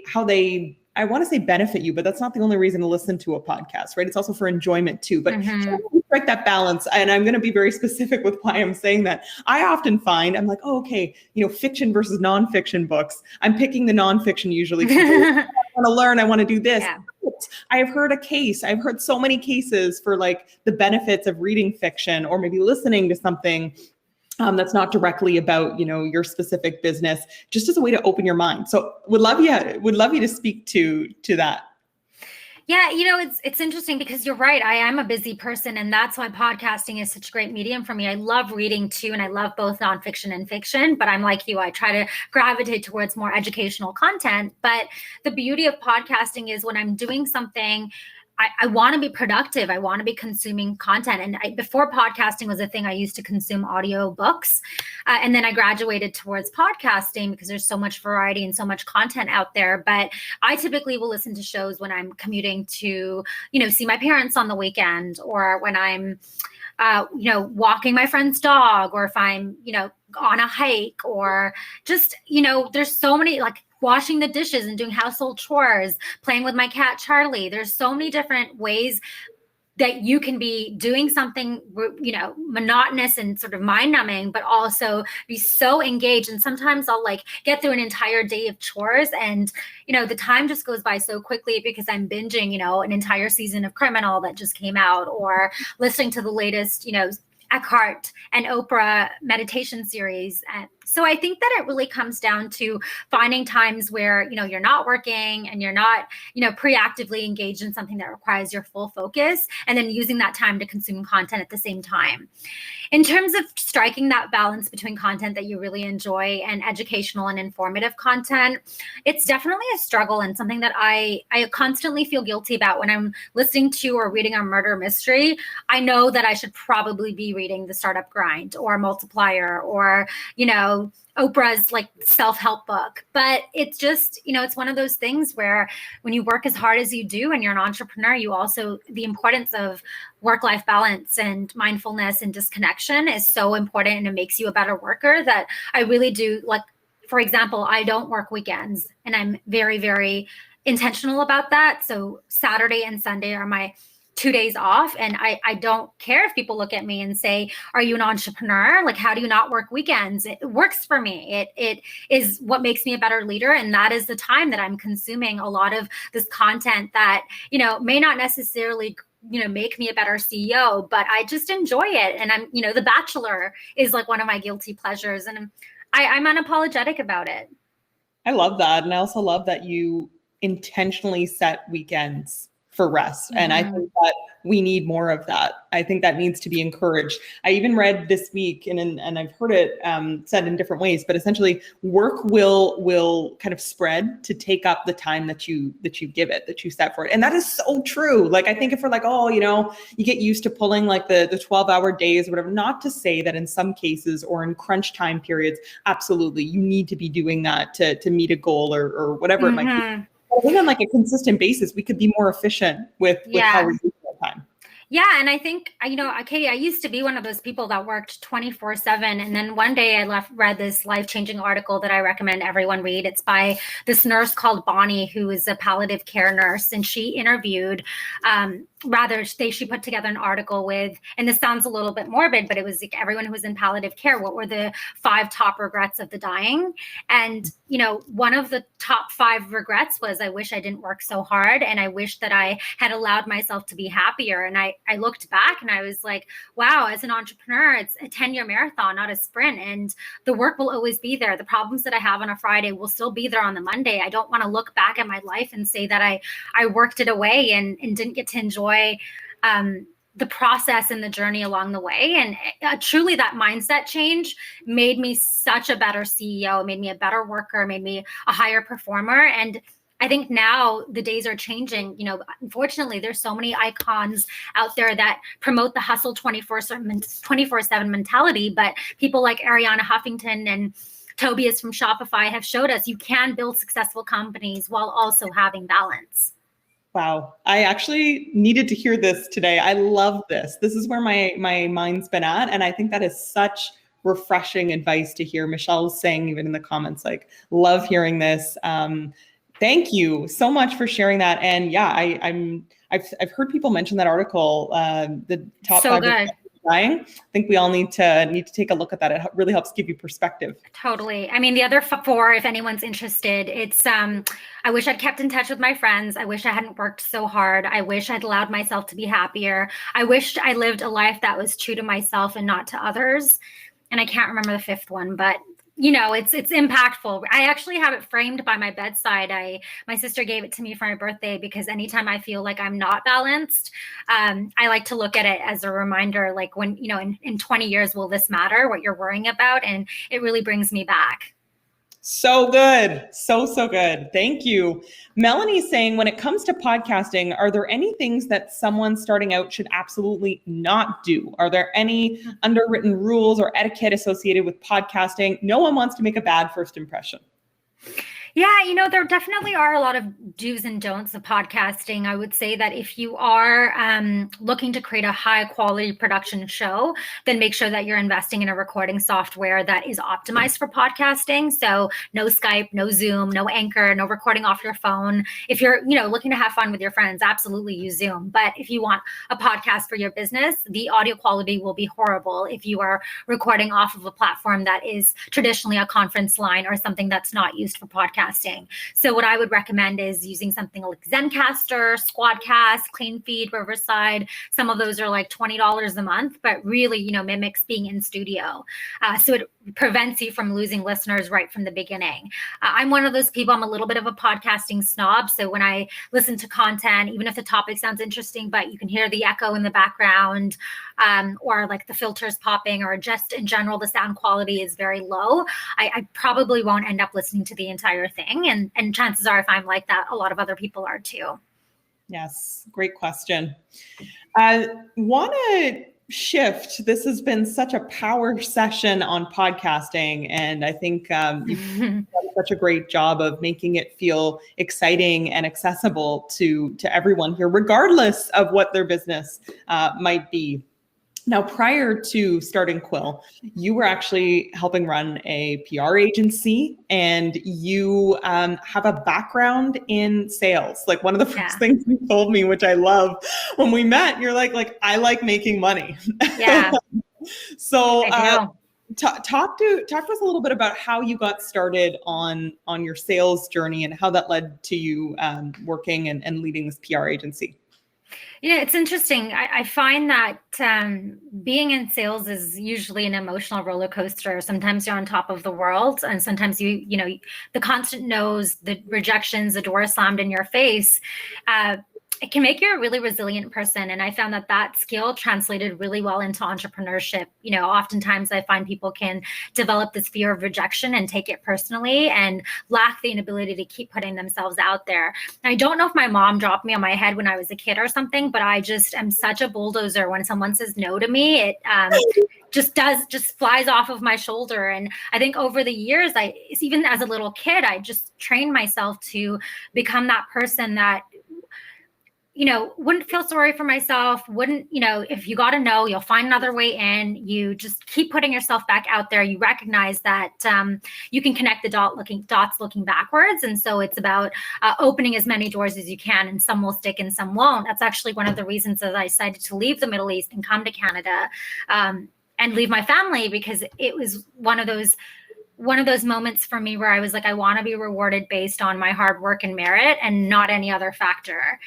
I want to say benefit you, but that's not the only reason to listen to a podcast, right? It's also for enjoyment too, but strike that balance. And I'm going to be very specific with why I'm saying that. I often find I'm like, fiction versus nonfiction books. I'm picking the nonfiction usually. I want to learn. I want to do this. Yeah. I've heard so many cases for the benefits of reading fiction or maybe listening to something that's not directly about, your specific business, just as a way to open your mind. So would love you to speak to that. Yeah, it's interesting because you're right. I am a busy person, and that's why podcasting is such a great medium for me. I love reading too, and I love both nonfiction and fiction, but I'm like you, I try to gravitate towards more educational content. But the beauty of podcasting is when I'm doing something, I want to be productive. I want to be consuming content. And before podcasting was a thing, I used to consume audio books. And then I graduated towards podcasting because there's so much variety and so much content out there. But I typically will listen to shows when I'm commuting to, see my parents on the weekend, or when I'm, walking my friend's dog, or if I'm, on a hike, or just, there's so many, washing the dishes and doing household chores, playing with my cat, Charlie. There's so many different ways that you can be doing something, monotonous and sort of mind numbing, but also be so engaged. And sometimes I'll get through an entire day of chores, and, the time just goes by so quickly because I'm binging, an entire season of Criminal that just came out, or listening to the latest, Eckhart and Oprah meditation series. So I think that it really comes down to finding times where, you're not working and you're not, preactively engaged in something that requires your full focus, and then using that time to consume content at the same time. In terms of striking that balance between content that you really enjoy and educational and informative content, it's definitely a struggle, and something that I constantly feel guilty about. When I'm listening to or reading a murder mystery, I know that I should probably be reading The Startup Grind or Multiplier or, Oprah's like self-help book. But it's just, it's one of those things where when you work as hard as you do and you're an entrepreneur, you also, the importance of work-life balance and mindfulness and disconnection is so important, and it makes you a better worker that I really do. Like, for example, I don't work weekends, and I'm very, very intentional about that. So Saturday and Sunday are my 2 days off. And I don't care if people look at me and say, are you an entrepreneur? Like, how do you not work weekends? It works for me. It is what makes me a better leader. And that is the time that I'm consuming a lot of this content that, may not necessarily make me a better CEO, but I just enjoy it. And I'm, The Bachelor is like one of my guilty pleasures, and I'm unapologetic about it. I love that. And I also love that you intentionally set weekends for rest. And I think that we need more of that. I think that needs to be encouraged. I even read this week, and I've heard it said in different ways, but essentially work will kind of spread to take up the time that you give it, that you set for it. And that is so true. Like, I think if we're like, you get used to pulling like the 12-hour days or whatever, not to say that in some cases or in crunch time periods, absolutely, you need to be doing that to meet a goal or whatever it might be. I think on like a consistent basis, we could be more efficient with how we're using our time. Yeah. And I think, Katie, I used to be one of those people that worked 24/7. And then one day I read this life-changing article that I recommend everyone read. It's by this nurse called Bonnie, who is a palliative care nurse. And she interviewed, she put together an article with, and this sounds a little bit morbid, but it was like everyone who was in palliative care, what were the 5 top regrets of the dying? And, one of the top 5 regrets was, I wish I didn't work so hard. And I wish that I had allowed myself to be happier. And I looked back and I was like, wow, as an entrepreneur, it's a 10-year marathon, not a sprint. And the work will always be there. The problems that I have on a Friday will still be there on the Monday. I don't want to look back at my life and say that I worked it away and didn't get to enjoy the process and the journey along the way. And truly that mindset change made me such a better CEO, made me a better worker, made me a higher performer. And I think now the days are changing. Unfortunately, there's so many icons out there that promote the hustle 24/7 mentality, but people like Ariana Huffington and Tobias from Shopify have showed us you can build successful companies while also having balance. Wow. I actually needed to hear this today. I love this. This is where my mind's been at. And I think that is such refreshing advice to hear. Michelle was saying even in the comments, like, love hearing this. Thank you so much for sharing that. And yeah, I've heard people mention that article, the top 5 dying. I think we all need to take a look at that. It really helps give you perspective. Totally. I mean, the other 4, if anyone's interested, it's I wish I'd kept in touch with my friends. I wish I hadn't worked so hard. I wish I'd allowed myself to be happier. I wished I lived a life that was true to myself and not to others. And I can't remember the 5th one, but it's impactful. I actually have it framed by my bedside. My sister gave it to me for my birthday because anytime I feel like I'm not balanced, I like to look at it as a reminder, like when, in 20 years, will this matter, what you're worrying about? And it really brings me back. So good. So good. Thank you. Melanie's saying, when it comes to podcasting, are there any things that someone starting out should absolutely not do? Are there any underwritten rules or etiquette associated with podcasting? No one wants to make a bad first impression. Yeah, there definitely are a lot of do's and don'ts of podcasting. I would say that if you are looking to create a high quality production show, then make sure that you're investing in a recording software that is optimized for podcasting. So no Skype, no Zoom, no Anchor, no recording off your phone. If you're, looking to have fun with your friends, absolutely use Zoom. But if you want a podcast for your business, the audio quality will be horrible if you are recording off of a platform that is traditionally a conference line or something that's not used for podcasting. podcasting. So what I would recommend is using something like Zencaster, Squadcast, CleanFeed, Riverside. Some of those are like $20 a month, but really, you know, mimics being in studio. So it prevents you from losing listeners right from the beginning. I'm one of those people, I'm a little bit of a podcasting snob. So when I listen to content, even if the topic sounds interesting, but you can hear the echo in the background, or like the filters popping, or just in general, the sound quality is very low, I probably won't end up listening to the entire thing. And chances are, if I'm like that, a lot of other people are too. Yes, great question. I want to shift. This has been such a power session on podcasting, and I think you've done such a great job of making it feel exciting and accessible to everyone here, regardless of what their business might be. Now, prior to starting Quill, you were actually helping run a PR agency, and you have a background in sales. Like, one of the first things you told me, which I love, when we met, you're like, I like making money. Yeah. So talk to us a little bit about how you got started on your sales journey and how that led to you working and leading this PR agency. You know, it's interesting. I find that being in sales is usually an emotional roller coaster. Sometimes you're on top of the world, and sometimes you know, the constant no's, the rejections, the door slammed in your face. It can make you a really resilient person. And I found that skill translated really well into entrepreneurship. You know, oftentimes I find people can develop this fear of rejection and take it personally and lack the inability to keep putting themselves out there. And I don't know if my mom dropped me on my head when I was a kid or something, but I just am such a bulldozer. When someone says no to me, it just flies off of my shoulder. And I think over the years, even as a little kid, I just trained myself to become that person that, you know, wouldn't feel sorry for myself, wouldn't, you know, if you got to know, you'll find another way in. You just keep putting yourself back out there. You recognize that you can connect the dots looking backwards. And so it's about opening as many doors as you can, and some will stick and some won't. That's actually one of the reasons that I decided to leave the Middle East and come to Canada and leave my family, because it was one of those moments for me where I was like, I want to be rewarded based on my hard work and merit and not any other factor,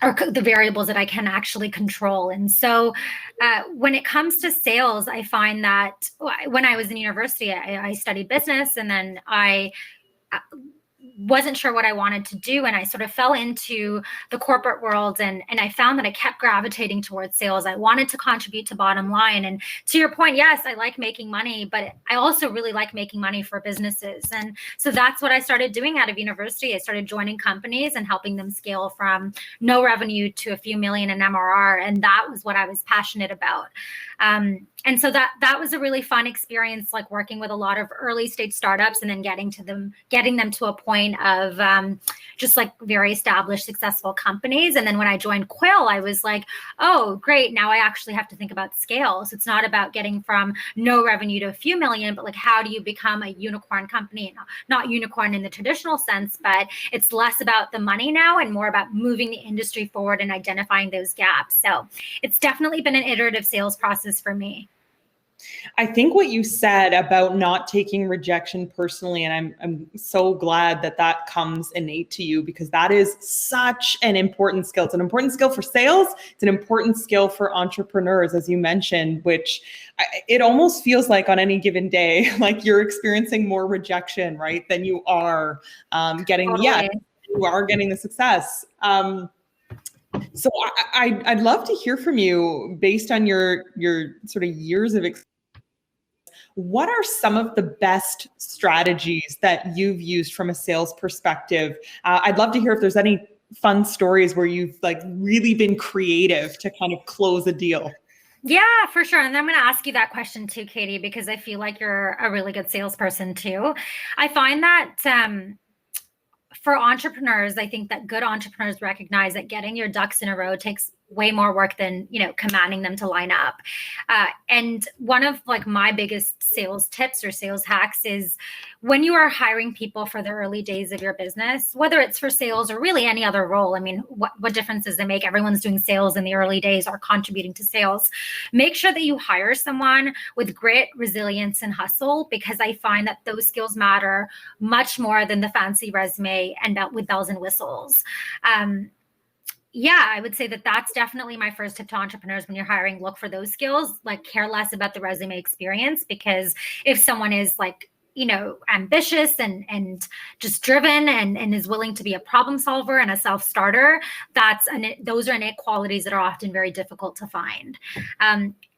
or the variables that I can actually control. And so when it comes to sales, I find that when I was in university, I studied business, and then I wasn't sure what I wanted to do. And I sort of fell into the corporate world, and I found that I kept gravitating towards sales. I wanted to contribute to bottom line. And to your point, yes, I like making money, but I also really like making money for businesses. And so that's what I started doing out of university. I started joining companies and helping them scale from no revenue to a few million in MRR. And that was what I was passionate about. And so that was a really fun experience, like working with a lot of early stage startups, and then getting them to a point of just like very established, successful companies. And then when I joined Quill, I was like, oh, great. Now I actually have to think about scale. So it's not about getting from no revenue to a few million, but like, how do you become a unicorn company? Not unicorn in the traditional sense, but it's less about the money now and more about moving the industry forward and identifying those gaps. So it's definitely been an iterative sales process for me. I think what you said about not taking rejection personally, and I'm so glad that comes innate to you, because that is such an important skill. It's an important skill for sales. It's an important skill for entrepreneurs, as you mentioned, which it almost feels like on any given day, like you're experiencing more rejection, right, than you are getting the yes, you are getting the success. So I'd love to hear from you, based on your sort of years of experience. What are some of the best strategies that you've used from a sales perspective? I'd love to hear if there's any fun stories where you've like really been creative to kind of close a deal. Yeah, for sure. And I'm going to ask you that question too, Katie, because I feel like you're a really good salesperson too. I find that for entrepreneurs, I think that good entrepreneurs recognize that getting your ducks in a row takes way more work than, commanding them to line up. And one of like my biggest sales tips or sales hacks is when you are hiring people for the early days of your business, whether it's for sales or really any other role. I mean, what difference does it make? Everyone's doing sales in the early days or contributing to sales. Make sure that you hire someone with grit, resilience, and hustle, because I find that those skills matter much more than the fancy resume and with bells and whistles. I would say that that's definitely my first tip to entrepreneurs when you're hiring. Look for those skills, like care less about the resume experience, because if someone is like, ambitious and just driven and is willing to be a problem solver and a self-starter, those are innate qualities that are often very difficult to find.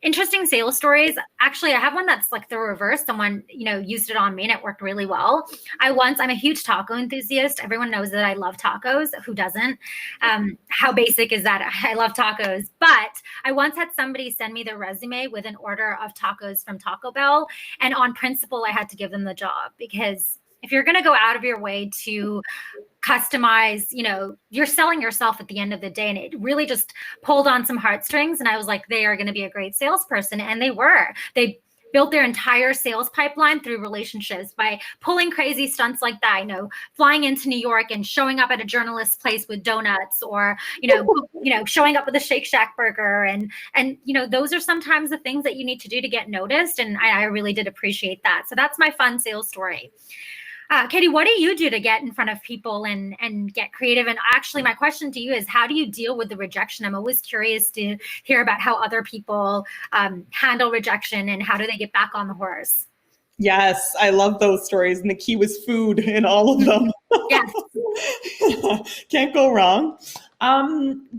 Interesting sales stories. Actually, I have one that's like the reverse. Someone, used it on me and it worked really well. I'm a huge taco enthusiast. Everyone knows that I love tacos. Who doesn't? How basic is that? I love tacos. But I once had somebody send me their resume with an order of tacos from Taco Bell. And on principle, I had to give them the job, because if you're going to go out of your way to customize, you're selling yourself at the end of the day. And it really just pulled on some heartstrings. And I was like, they are going to be a great salesperson. And they were. They built their entire sales pipeline through relationships by pulling crazy stunts like that, flying into New York and showing up at a journalist's place with donuts, or, showing up with a Shake Shack burger. And those are sometimes the things that you need to do to get noticed. And I really did appreciate that. So that's my fun sales story. Katie, what do you do to get in front of people and get creative? And actually, my question to you is, how do you deal with the rejection? I'm always curious to hear about how other people handle rejection and how do they get back on the horse? Yes, I love those stories. And the key was food in all of them. Yes. Can't go wrong.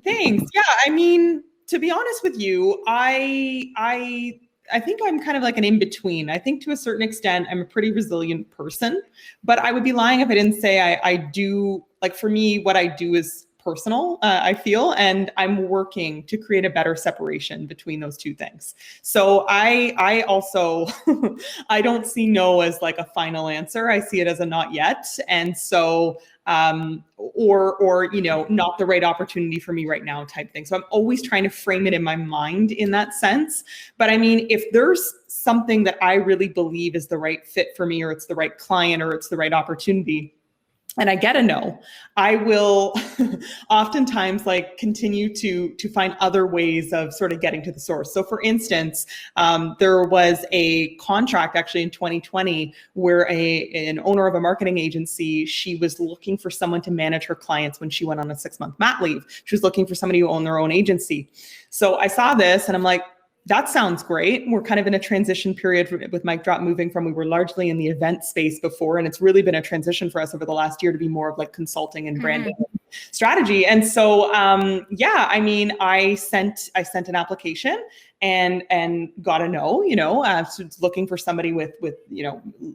Thanks. Yeah, I mean, to be honest with you, I think I'm kind of like an in-between. I think to a certain extent, I'm a pretty resilient person, but I would be lying if I didn't say I do, like for me, what I do is personal, I feel, and I'm working to create a better separation between those two things. So I also, I don't see no as like a final answer. I see it as a not yet. And so, or not the right opportunity for me right now type thing. So I'm always trying to frame it in my mind in that sense. But I mean, if there's something that I really believe is the right fit for me, or it's the right client, or it's the right opportunity, and I get a no, I will oftentimes like continue to find other ways of sort of getting to the source. So for instance, there was a contract actually in 2020 where an owner of a marketing agency, she was looking for someone to manage her clients when she went on a 6-month mat leave. She was looking for somebody who owned their own agency. So I saw this and I'm like, that sounds great. We're kind of in a transition period with Mic Drop moving from, we were largely in the event space before, and it's really been a transition for us over the last year to be more of like consulting and branding strategy. And so, I mean, I sent an application and got a no, so looking for somebody with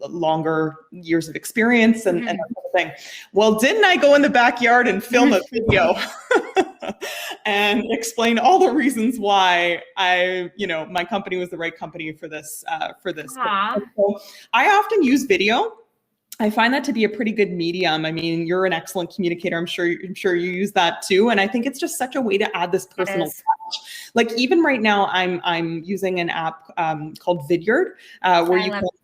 longer years of experience and that sort of thing. Well, didn't I go in the backyard and film a video and explain all the reasons why my company was the right company for this. So I often use video. I find that to be a pretty good medium. I mean, you're an excellent communicator. I'm sure you use that too. And I think it's just such a way to add this personal touch. Like even right now, I'm using an app called Vidyard, where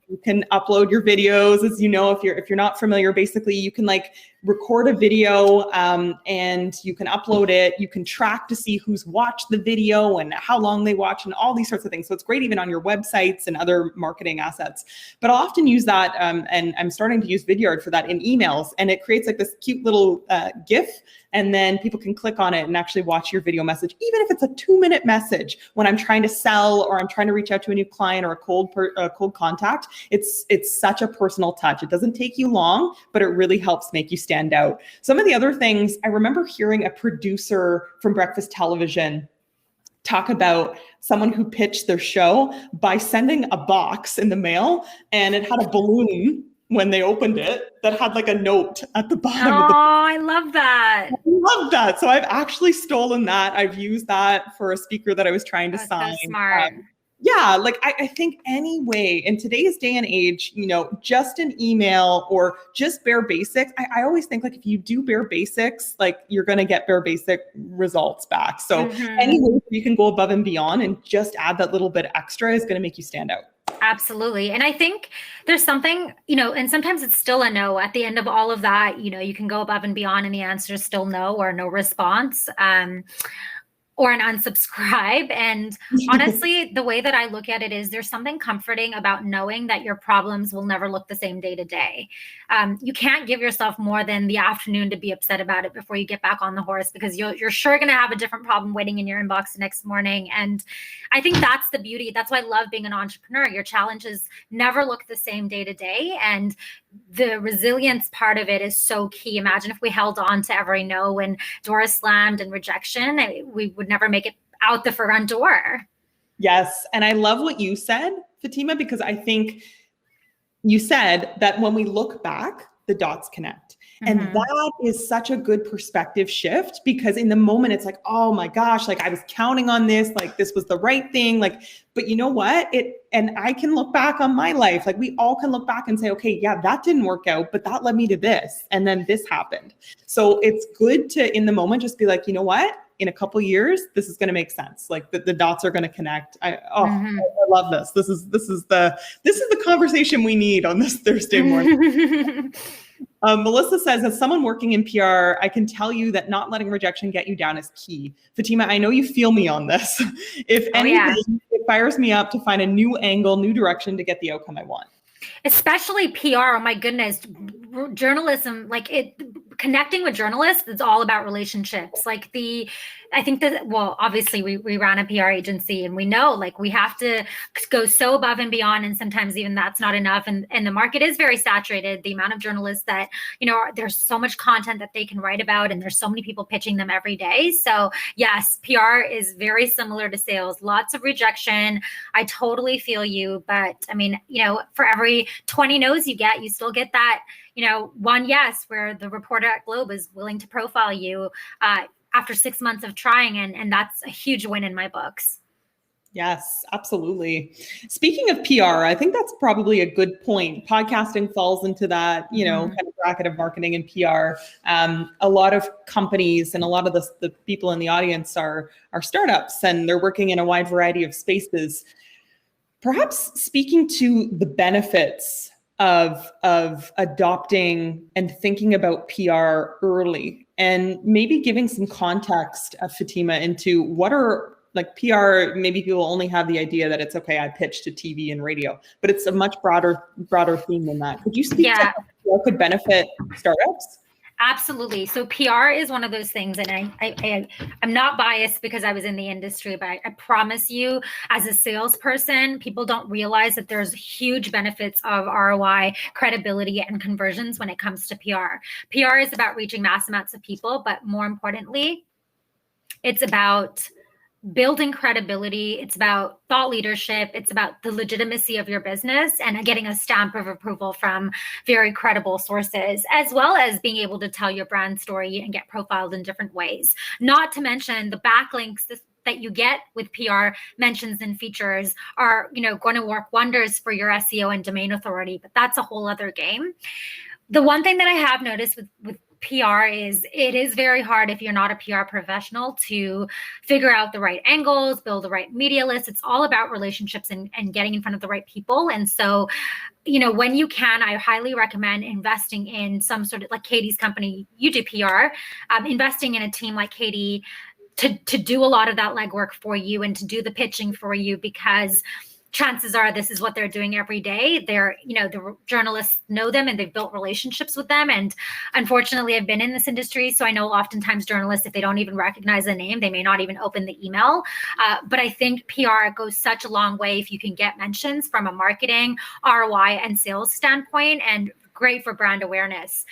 you can upload your videos. As you know, if you're not familiar, basically you can like record a video and you can upload it. You can track to see who's watched the video and how long they watch and all these sorts of things. So it's great even on your websites and other marketing assets. But I'll often use that, and I'm starting to use Vidyard for that in emails. And it creates like this cute little GIF, and then people can click on it and actually watch your video message, even if it's a 2-minute message when I'm trying to sell or I'm trying to reach out to a new client or a cold contact. It's such a personal touch. It doesn't take you long, but it really helps make you stand out. Some of the other things, I remember hearing a producer from Breakfast Television talk about someone who pitched their show by sending a box in the mail, and it had a balloon when they opened it that had like a note at the bottom. Oh, I love that. I love that. So I've actually stolen that. I've used that for a speaker that I was trying to sign. So smart. Yeah, like I think any way in today's day and age, just an email or just bare basics. I always think like if you do bare basics, like you're going to get bare basic results back. So any way you can go above and beyond and just add that little bit extra is going to make you stand out. Absolutely. And I think there's something, and sometimes it's still a no at the end of all of that. You can go above and beyond and the answer is still no or no response. Or an unsubscribe. And honestly, the way that I look at it is there's something comforting about knowing that your problems will never look the same day to day. You can't give yourself more than the afternoon to be upset about it before you get back on the horse, because you're sure going to have a different problem waiting in your inbox the next morning. And I think that's the beauty. That's why I love being an entrepreneur. Your challenges never look the same day to day. And the resilience part of it is so key. Imagine if we held on to every no and doors slammed and rejection, we would never make it out the front door. Yes. And I love what you said, Fatima, because I think you said that when we look back, the dots connect. And that is such a good perspective shift, because in the moment it's like, oh my gosh, like I was counting on this, like this was the right thing. Like, but you know what? And I can look back on my life. Like we all can look back and say, okay, yeah, that didn't work out, but that led me to this. And then this happened. So it's good to, in the moment, just be like, you know what? In a couple of years, this is going to make sense. Like the dots are going to connect. I love this. This is the conversation we need on this Thursday morning. Melissa says, as someone working in PR, I can tell you that not letting rejection get you down is key. Fatima, I know you feel me on this. If anything, it fires me up to find a new angle, new direction to get the outcome I want. Especially PR. Oh my goodness. Journalism, connecting with journalists, it's all about relationships. I think that, obviously we ran a PR agency and we know we have to go so above and beyond. And sometimes even that's not enough. And the market is very saturated. The amount of journalists that, there's so much content that they can write about and there's so many people pitching them every day. So yes, PR is very similar to sales, lots of rejection. I totally feel you. But I mean, for every 20 no's you get, you still get that, one yes, where the reporter at Globe is willing to profile you after 6 months of trying. And that's a huge win in my books. Yes, absolutely. Speaking of PR, I think that's probably a good point. Podcasting falls into that, kind of bracket of marketing and PR. A lot of companies and a lot of the people in the audience are startups, and they're working in a wide variety of spaces. Perhaps speaking to the benefits of adopting and thinking about PR early, and maybe giving some context, Fatima, into what are PR. Maybe people only have the idea that it's okay, I pitch to TV and radio, but it's a much broader theme than that. Could you speak to how PR could benefit startups? Absolutely. So PR is one of those things, and I'm not biased because I was in the industry, but I promise you, as a salesperson, people don't realize that there's huge benefits of ROI, credibility, and conversions when it comes to PR. PR is about reaching mass amounts of people, but more importantly, it's about building credibility. It's about thought leadership. It's about the legitimacy of your business and getting a stamp of approval from very credible sources, as well as being able to tell your brand story and get profiled in different ways. Not to mention the backlinks that you get with PR mentions and features are, going to work wonders for your SEO and domain authority, but that's a whole other game. The one thing that I have noticed with PR is it is very hard if you're not a PR professional to figure out the right angles, build the right media list. It's all about relationships and getting in front of the right people. And so, when you can, I highly recommend investing in some sort of, like Katie's company, you do PR, investing in a team like Katie to do a lot of that legwork for you and to do the pitching for you, because chances are this is what they're doing every day. They're, the journalists know them and they've built relationships with them. And unfortunately, I've been in this industry, so I know oftentimes journalists, if they don't even recognize the name, they may not even open the email. But I think PR goes such a long way if you can get mentions from a marketing, ROI, and sales standpoint, and great for brand awareness.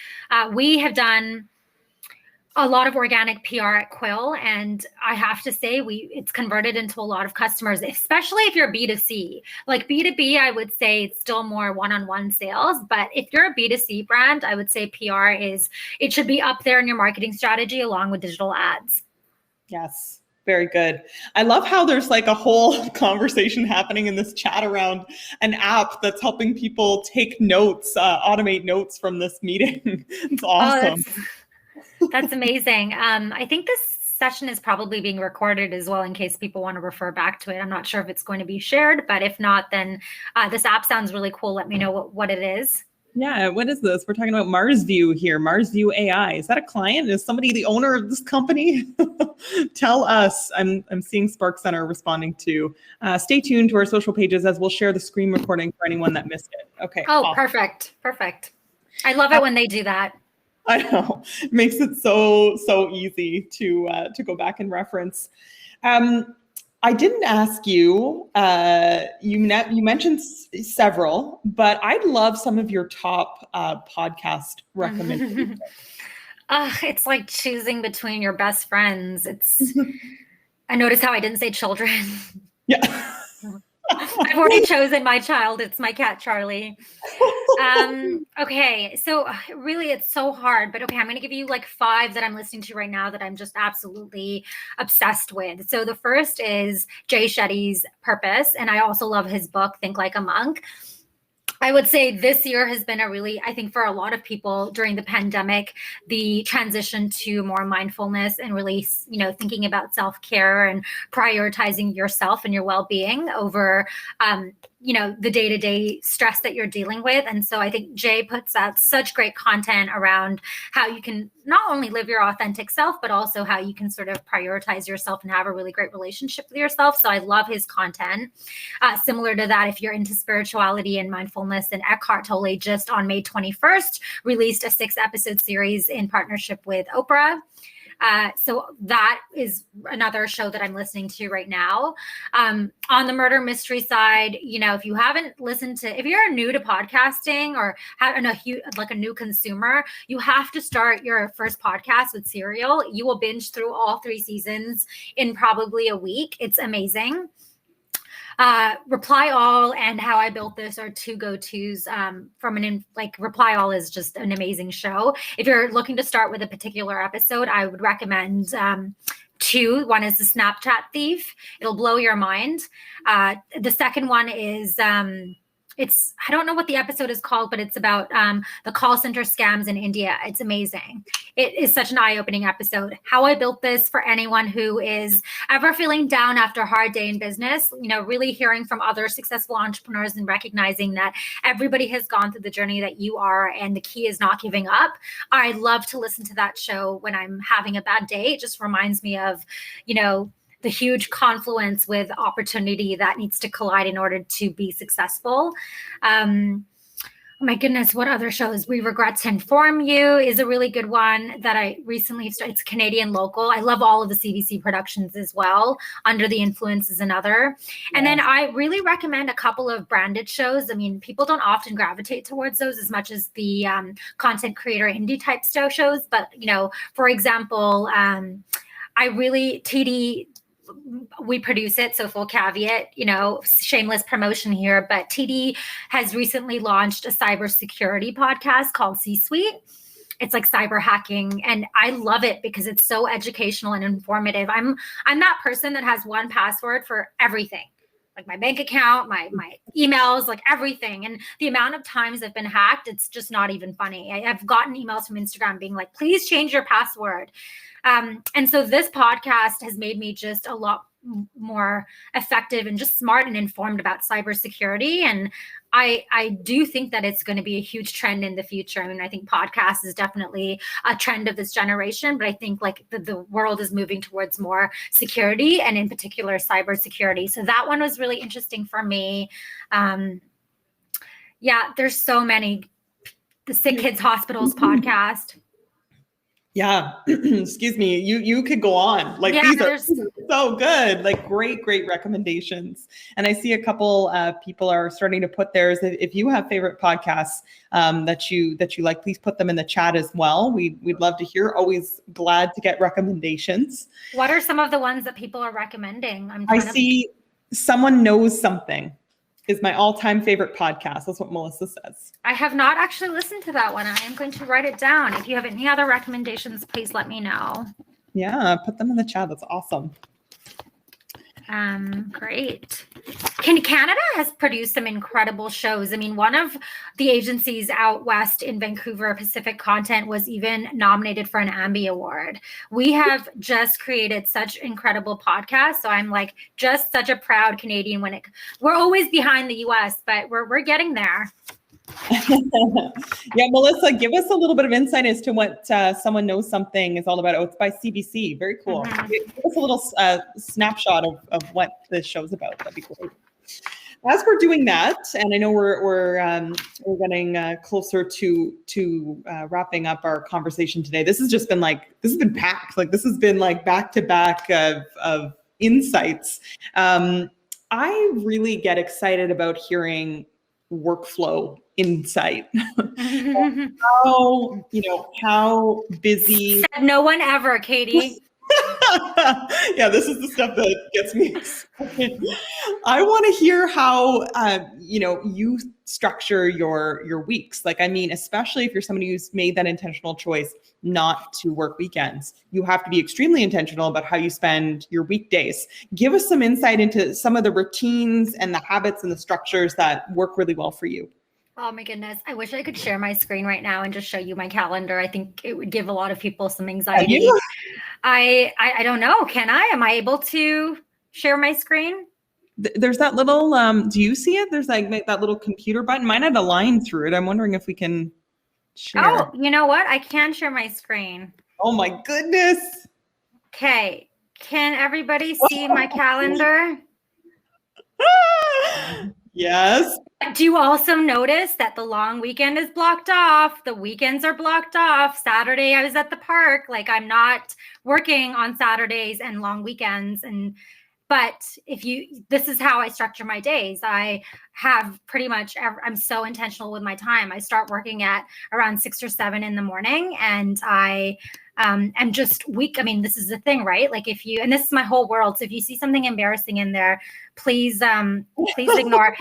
We have done a lot of organic PR at Quill, and I have to say it's converted into a lot of customers, especially if you're B2C. Like B2B, I would say it's still more one-on-one sales, but if you're a B2C brand, I would say it should be up there in your marketing strategy along with digital ads. Yes. Very good. I love how there's like a whole conversation happening in this chat around an app that's helping people take notes, automate notes from this meeting. It's awesome. That's amazing. I think this session is probably being recorded as well in case people want to refer back to it. I'm not sure if it's going to be shared, but if not, then this app sounds really cool. Let me know what it is. Yeah, what is this? We're talking about Mars View here. Mars View AI. Is that a client? Is somebody the owner of this company? Tell us. I'm seeing Spark Center responding to. Stay tuned to our social pages as we'll share the screen recording for anyone that missed it. Okay. Oh, awesome. Perfect. I love it when they do that. I know. It makes it so easy to go back and reference. I didn't ask you, you mentioned several, but I'd love some of your top podcast recommendations. It's like choosing between your best friends. I noticed how I didn't say children. Yeah. I've already chosen my child. It's my cat, Charlie. Okay. So really it's so hard, but okay, I'm going to give you like 5 that I'm listening to right now that I'm just absolutely obsessed with. So the first is Jay Shetty's Purpose. And I also love his book, Think Like a Monk. I would say this year has been I think for a lot of people during the pandemic, the transition to more mindfulness and really, thinking about self-care and prioritizing yourself and your well-being over, the day-to-day stress that you're dealing with. And so I think Jay puts out such great content around how you can not only live your authentic self, but also how you can sort of prioritize yourself and have a really great relationship with yourself. So I love his content. Similar to that, if you're into spirituality and mindfulness, and Eckhart Tolle just on May 21st released a 6-episode series in partnership with Oprah. So that is another show that I'm listening to right now. On the murder mystery side, if you haven't listened to, if you're new to podcasting or like a new consumer, you have to start your first podcast with Serial. You will binge through all 3 seasons in probably a week. It's amazing. Reply All and How I Built This are 2 go-tos Reply All is just an amazing show. If you're looking to start with a particular episode, I would recommend 2. One is The Snapchat Thief. It'll blow your mind. The second one is I don't know what the episode is called, but it's about the call center scams in India. It's amazing. It is such an eye-opening episode. How I Built This for anyone who is ever feeling down after a hard day in business, really hearing from other successful entrepreneurs and recognizing that everybody has gone through the journey that you are, and the key is not giving up. I love to listen to that show when I'm having a bad day. It just reminds me of, the huge confluence with opportunity that needs to collide in order to be successful. My goodness, what other shows? We Regret to Inform You is a really good one that I recently started. It's Canadian local. I love all of the CBC productions as well. Under the Influence is another. Yeah. And then I really recommend a couple of branded shows. I mean, people don't often gravitate towards those as much as the content creator indie type shows. But, for example, TD, we produce it, so full caveat, shameless promotion here, but TD has recently launched a cybersecurity podcast called C-Suite. It's like cyber hacking, and I love it because it's so educational and informative. I'm that person that has one password for everything, like my bank account, my emails, like everything. And the amount of times I've been hacked, it's just not even funny. I've gotten emails from Instagram being like, please change your password. And so this podcast has made me just a lot more effective and just smart and informed about cybersecurity. And I do think that it's going to be a huge trend in the future. I mean, I think podcasts is definitely a trend of this generation, but I think like the world is moving towards more security, and in particular cybersecurity. So that one was really interesting for me. There's so many. The Sick Kids Hospitals podcast. Yeah, excuse me. You could go on. Like these are so good. Like great recommendations. And I see a couple people are starting to put theirs. If you have favorite podcasts that you like, please put them in the chat as well. We'd love to hear. Always glad to get recommendations. What are some of the ones that people are recommending? I see Someone Knows Something is my all-time favorite podcast. That's what Melissa says. I have not actually listened to that one. I am going to write it down. If you have any other recommendations, please let me know. Yeah, put them in the chat. That's awesome. Great. Canada has produced some incredible shows. I mean, one of the agencies out west in Vancouver, Pacific Content, was even nominated for an Ambie Award. We have just created such incredible podcasts. So I'm like just such a proud Canadian we're always behind the US, but we're getting there. Yeah, Melissa, give us a little bit of insight as to what Someone Knows Something is all about. Oh, it's by CBC. Very cool. Mm-hmm. Give us a little snapshot of what this show's about. That'd be great. As we're doing that, and I know we're getting closer to wrapping up our conversation today. This has been packed. Like, this has been like back to back of insights. I really get excited about hearing workflow insight. How busy. Said no one ever, Katie. Yeah, this is the stuff that gets me excited. I want to hear how you structure your weeks. Like, I mean, especially if you're somebody who's made that intentional choice not to work weekends, you have to be extremely intentional about how you spend your weekdays. Give us some insight into some of the routines and the habits and the structures that work really well for you. Oh my goodness. I wish I could share my screen right now and just show you my calendar. I think it would give a lot of people some anxiety. Yeah. I don't know. Can I? Am I able to share my screen? There's that little, do you see it? There's like that little computer button. Mine had a line through it. I'm wondering if we can share. Oh, you know what? I can share my screen. Oh my goodness. Okay. Can everybody see my calendar? Yes. Do you also notice that the long weekend is blocked off? The weekends are blocked off. Saturday, I was at the park. Like, I'm not working on Saturdays and long weekends. But this is how I structure my days. I have pretty much, I'm so intentional with my time. I start working at around 6 or 7 in the morning, and I am just weak. I mean, this is the thing, right? Like, and this is my whole world. So if you see something embarrassing in there, please ignore.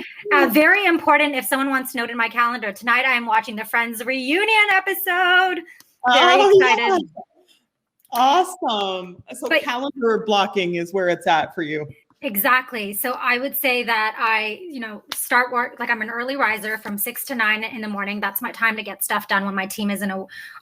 Very important. If someone wants to note in my calendar, tonight I am watching the Friends reunion episode. Very excited. Yeah. Awesome. So calendar blocking is where it's at for you. Exactly. So I would say that I, start work, like I'm an early riser from 6 to 9 in the morning. That's my time to get stuff done when my team isn't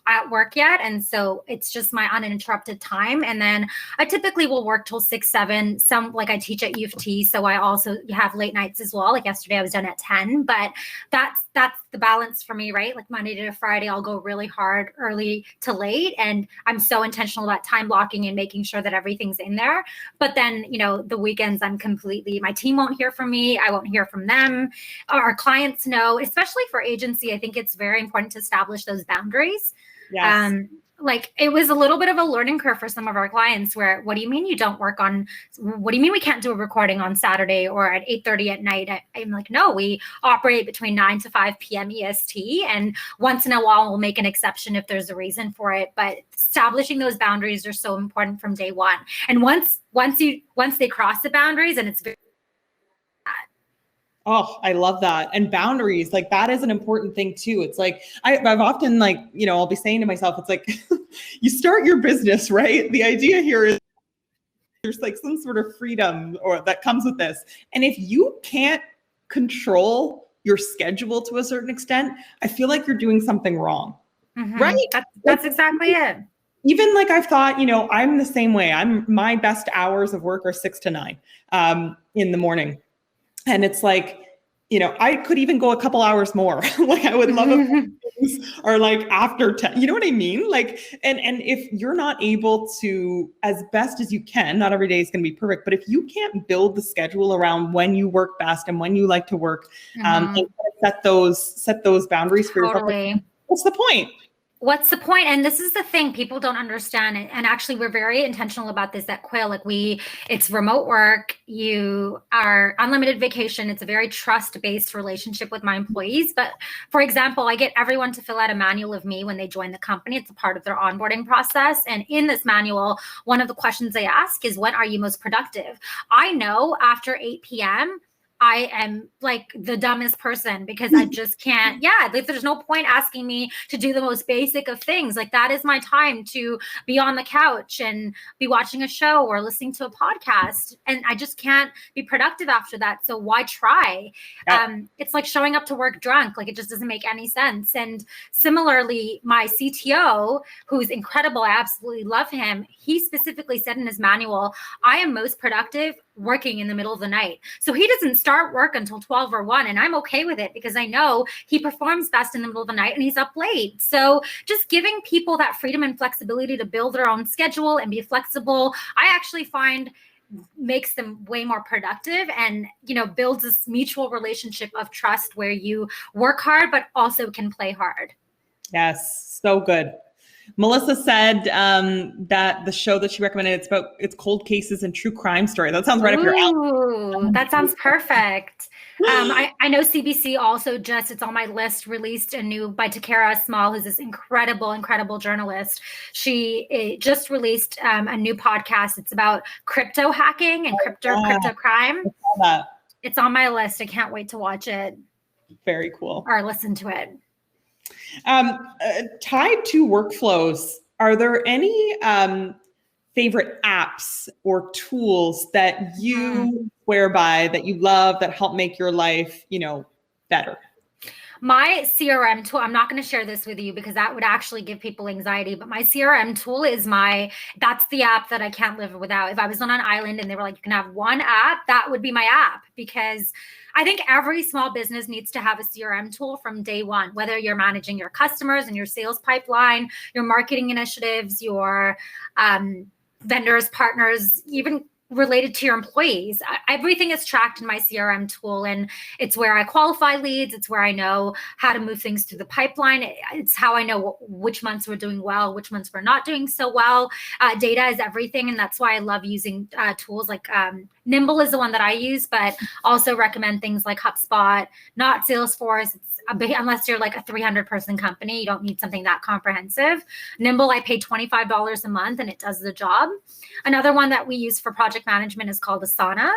at work yet. And so it's just my uninterrupted time. And then I typically will work till 6, 7. I teach at U of T. So I also have late nights as well. Like yesterday I was done at 10, but that's the balance for me, right? Like Monday to Friday, I'll go really hard early to late. And I'm so intentional about time blocking and making sure that everything's in there. But then, the weekends, my team won't hear from me. I won't hear from them. Our clients know, especially for agency, I think it's very important to establish those boundaries. Yes. It was a little bit of a learning curve for some of our clients where, what do you mean you don't work on, what do you mean we can't do a recording on Saturday or at 8:30 at night? I'm like, no, we operate between 9 to 5 p.m. EST. And once in a while, we'll make an exception if there's a reason for it. But establishing those boundaries are so important from day one. And once they cross the boundaries, and it's very Oh, I love that. And boundaries, like that is an important thing too. It's like, I've often I'll be saying to myself, it's like, you start your business, right? The idea here is there's like some sort of freedom that comes with this. And if you can't control your schedule to a certain extent, I feel like you're doing something wrong, right? That's exactly it. Even I've thought, I'm the same way. My best hours of work are 6 to 9 in the morning. And it's like, I could even go a couple hours more. I would love if things are after 10, you know what I mean? And if you're not able to, as best as you can, not every day is going to be perfect, but if you can't build the schedule around when you work best and when you like to work, and set those boundaries for yourself, what's the point? What's the point? And this is the thing people don't understand. And actually, we're very intentional about this at Quill. It's remote work. You are unlimited vacation. It's a very trust-based relationship with my employees. But for example, I get everyone to fill out a manual of me when they join the company. It's a part of their onboarding process. And in this manual, one of the questions they ask is, when are you most productive? I know after 8 p.m., I am like the dumbest person because I just can't. Yeah, like there's no point asking me to do the most basic of things. Like that is my time to be on the couch and be watching a show or listening to a podcast. And I just can't be productive after that. So why try? It's like showing up to work drunk. Like it just doesn't make any sense. And similarly, my CTO, who's incredible, I absolutely love him. He specifically said in his manual, I am most productive working in the middle of the night. So he doesn't start work until 12 or 1. And I'm okay with it because I know he performs best in the middle of the night and he's up late. So just giving people that freedom and flexibility to build their own schedule and be flexible, I actually find makes them way more productive and, builds this mutual relationship of trust where you work hard, but also can play hard. Yes. So good. Melissa said that the show that she recommended, it's cold cases and true crime story. That sounds right up your alley. That sounds perfect. I know CBC also it's on my list, released a new by Takara Small, who's this incredible journalist. She just released a new podcast. It's about crypto hacking and crypto crime. It's on my list. I can't wait to watch it. Very cool. Or listen to it. Tied to workflows, are there any favorite apps or tools that you swear by, that you love, that help make your life, better? My CRM tool, I'm not going to share this with you because that would actually give people anxiety, but my CRM tool that's the app that I can't live without. If I was on an island and they were like, you can have one app, that would be my app, because I think every small business needs to have a CRM tool from day one, whether you're managing your customers and your sales pipeline, your marketing initiatives, your vendors, partners, even related to your employees. Everything is tracked in my CRM tool, and it's where I qualify leads. It's where I know how to move things through the pipeline. It's how I know which months we're doing well, which months we're not doing so well. Data is everything, and that's why I love using tools like Nimble is the one that I use, but also recommend things like HubSpot, not Salesforce. Unless you're like a 300-person company, you don't need something that comprehensive. Nimble, I pay $25 a month and it does the job. Another one that we use for project management is called Asana.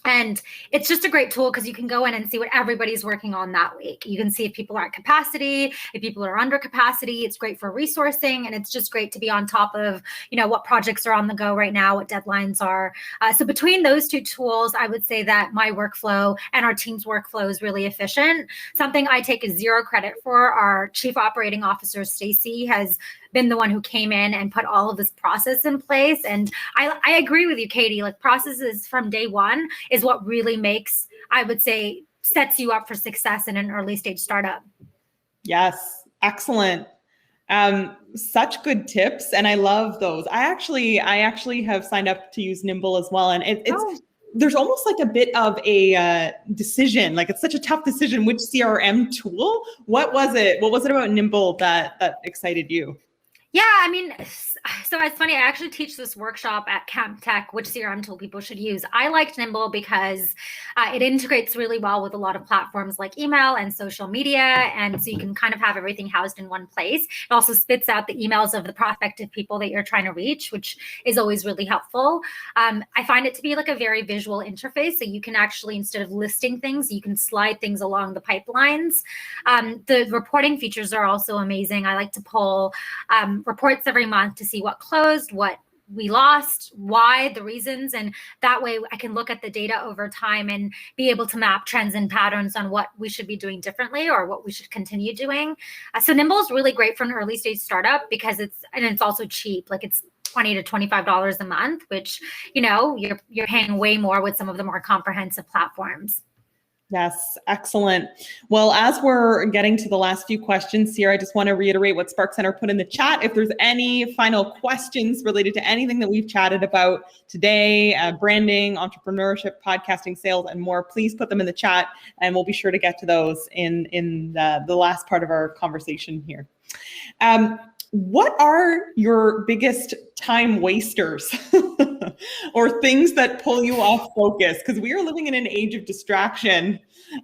And it's just a great tool because you can go in and see what everybody's working on that week. You can see if people are at capacity, if people are under capacity. It's great for resourcing, and it's just great to be on top of, what projects are on the go right now, what deadlines are. So between those two tools, I would say that my workflow and our team's workflow is really efficient. Something I take zero credit for, our Chief Operating Officer, Stacy, has been the one who came in and put all of this process in place. And I agree with you, Katie, like processes from day one is what really makes, I would say, sets you up for success in an early stage startup. Yes. Excellent. Such good tips. And I love those. I actually have signed up to use Nimble as well. And there's almost like a bit of a decision, like it's such a tough decision, which CRM tool. What was it about Nimble that excited you? Yeah, I mean, so it's funny. I actually teach this workshop at Camp Tech, which CRM tool people should use. I liked Nimble because it integrates really well with a lot of platforms like email and social media. And so you can kind of have everything housed in one place. It also spits out the emails of the prospective people that you're trying to reach, which is always really helpful. I find it to be like a very visual interface. So you can actually, instead of listing things, you can slide things along the pipelines. The reporting features are also amazing. I like to pull reports every month to see what closed, what we lost, why, the reasons. And that way I can look at the data over time and be able to map trends and patterns on what we should be doing differently or what we should continue doing. So Nimble is really great for an early stage startup because it's also cheap. Like it's $20 to $25 a month, which, you're paying way more with some of the more comprehensive platforms. Yes, excellent. Well, as we're getting to the last few questions here, I just want to reiterate what Spark Center put in the chat. If there's any final questions related to anything that we've chatted about today, branding, entrepreneurship, podcasting, sales, and more, please put them in the chat, and we'll be sure to get to those in the last part of our conversation here. What are your biggest time wasters or things that pull you off focus? Because we are living in an age of distraction.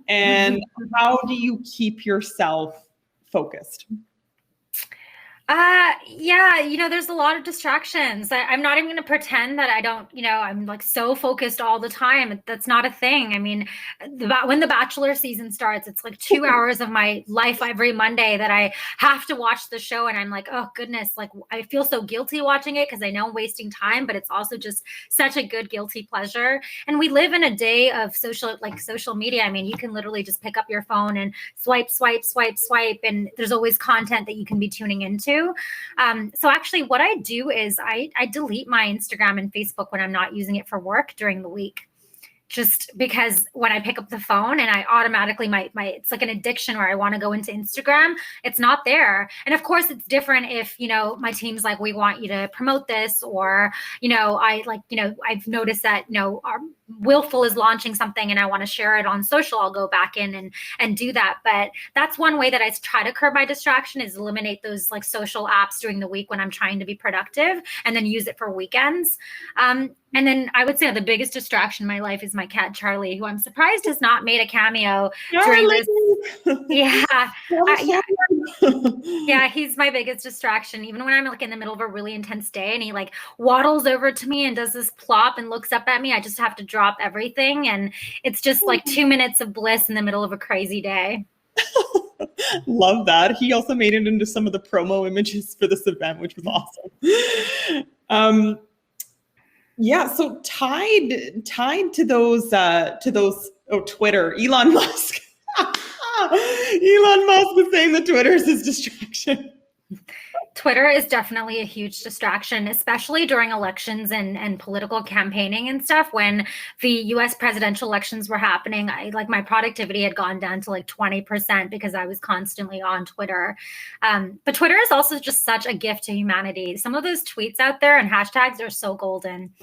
And how do you keep yourself focused? Yeah, there's a lot of distractions. I'm not even going to pretend that I don't, I'm like so focused all the time. That's not a thing. I mean, when the Bachelor season starts, it's like 2 hours of my life every Monday that I have to watch the show. And I'm like, oh goodness, like I feel so guilty watching it because I know I'm wasting time, but it's also just such a good guilty pleasure. And we live in a day of social media. I mean, you can literally just pick up your phone and swipe, swipe, swipe, swipe. And there's always content that you can be tuning into. So actually what I do is I delete my Instagram and Facebook when I'm not using it for work during the week. Just because when I pick up the phone and I automatically it's like an addiction where I want to go into Instagram, it's not there. And of course it's different if, my team's like, we want you to promote this, or, I've noticed that, our Willful is launching something and I want to share it on social. I'll go back in and do that. But that's one way that I try to curb my distraction, is eliminate those like social apps during the week when I'm trying to be productive, and then use it for weekends. And then I would say the biggest distraction in my life is my cat, Charlie, who I'm surprised has not made a cameo during this. Yeah. Yeah, he's my biggest distraction. Even when I'm like in the middle of a really intense day and he like waddles over to me and does this plop and looks up at me, I just have to drop everything. And it's just like 2 minutes of bliss in the middle of a crazy day. Love that. He also made it into some of the promo images for this event, which was awesome. Yeah, so tied to those Twitter, Elon Musk. Elon Musk was saying that Twitter is his distraction. Twitter is definitely a huge distraction, especially during elections and political campaigning and stuff. When the US presidential elections were happening, my productivity had gone down to like 20% because I was constantly on Twitter. But Twitter is also just such a gift to humanity. Some of those tweets out there and hashtags are so golden.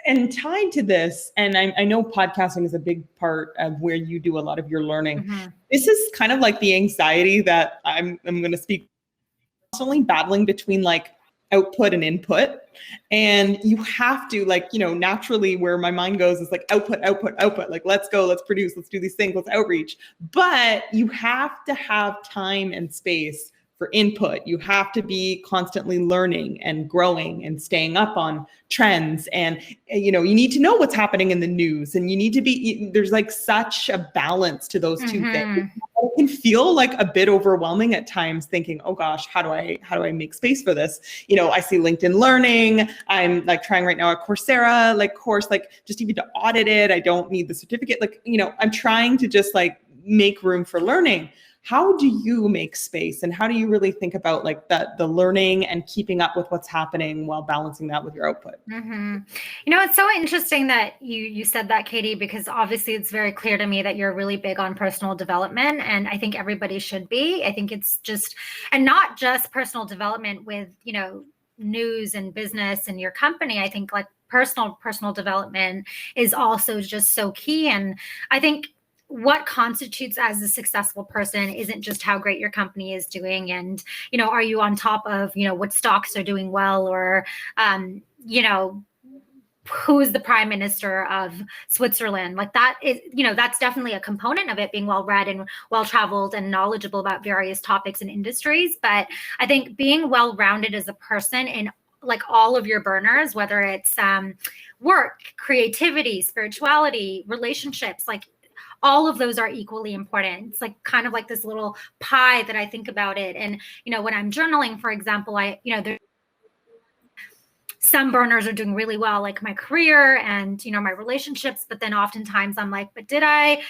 And tied to this, and I know podcasting is a big part of where you do a lot of your learning. Mm-hmm. This is kind of like the anxiety that I'm going to speak, constantly battling between like output and input. And you have to naturally where my mind goes is like output, like, let's go, let's produce, let's do these things, let's outreach. But you have to have time and space for input. You have to be constantly learning and growing and staying up on trends. And, you need to know what's happening in the news, and you need to be, there's like such a balance to those two things. It can feel like a bit overwhelming at times, thinking, oh gosh, how do I make space for this? I see LinkedIn Learning. I'm like trying right now a Coursera course, just even to audit it. I don't need the certificate. I'm trying to just make room for learning. How do you make space, and how do you really think about the learning and keeping up with what's happening while balancing that with your output? Mm-hmm. It's so interesting that you said that, Katie, because obviously it's very clear to me that you're really big on personal development, and I think everybody should be. I think it's just, and not just personal development with, news and business and your company. I think personal development is also just so key. And I think what constitutes as a successful person isn't just how great your company is doing, and are you on top of what stocks are doing well, or who's the prime minister of Switzerland. That is, that's definitely a component of it, being well read and well traveled and knowledgeable about various topics and industries. But I think being well rounded as a person in all of your burners, whether it's work, creativity, spirituality, relationships, all of those are equally important. It's kind of like this little pie that I think about it. And, when I'm journaling, for example, there's some burners are doing really well, like my career and, my relationships. But then oftentimes I'm like, but did I,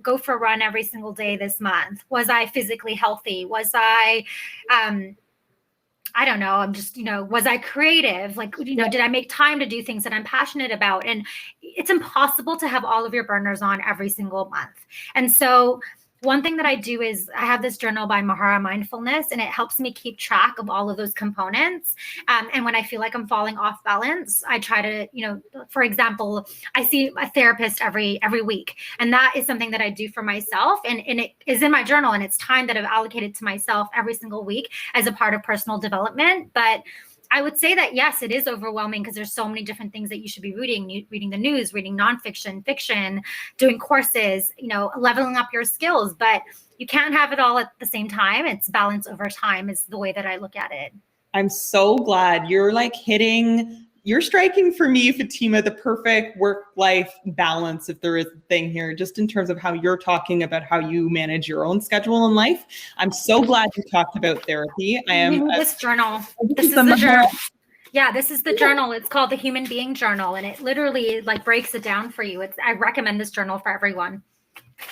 go for a run every single day this month? Was I physically healthy? Was I don't know, I'm just, was I creative? Did I make time to do things that I'm passionate about? And it's impossible to have all of your burners on every single month. And so one thing that I do is I have this journal by Mahara Mindfulness, and it helps me keep track of all of those components. And when I feel like I'm falling off balance, I try to, for example, I see a therapist every week, and that is something that I do for myself. And it is in my journal, and it's time that I've allocated to myself every single week as a part of personal development. But I would say that, yes, it is overwhelming because there's so many different things that you should be reading the news, reading nonfiction, fiction, doing courses, leveling up your skills. But you can't have it all at the same time. It's balance over time is the way that I look at it. I'm so glad you're striking for me, Fatima, the perfect work-life balance, if there is a thing here, just in terms of how you're talking about how you manage your own schedule in life. I'm so glad you talked about therapy. This journal. This is the journal. Yeah, this is the journal. It's called the Human Being Journal, and it literally like breaks it down for you. I recommend this journal for everyone.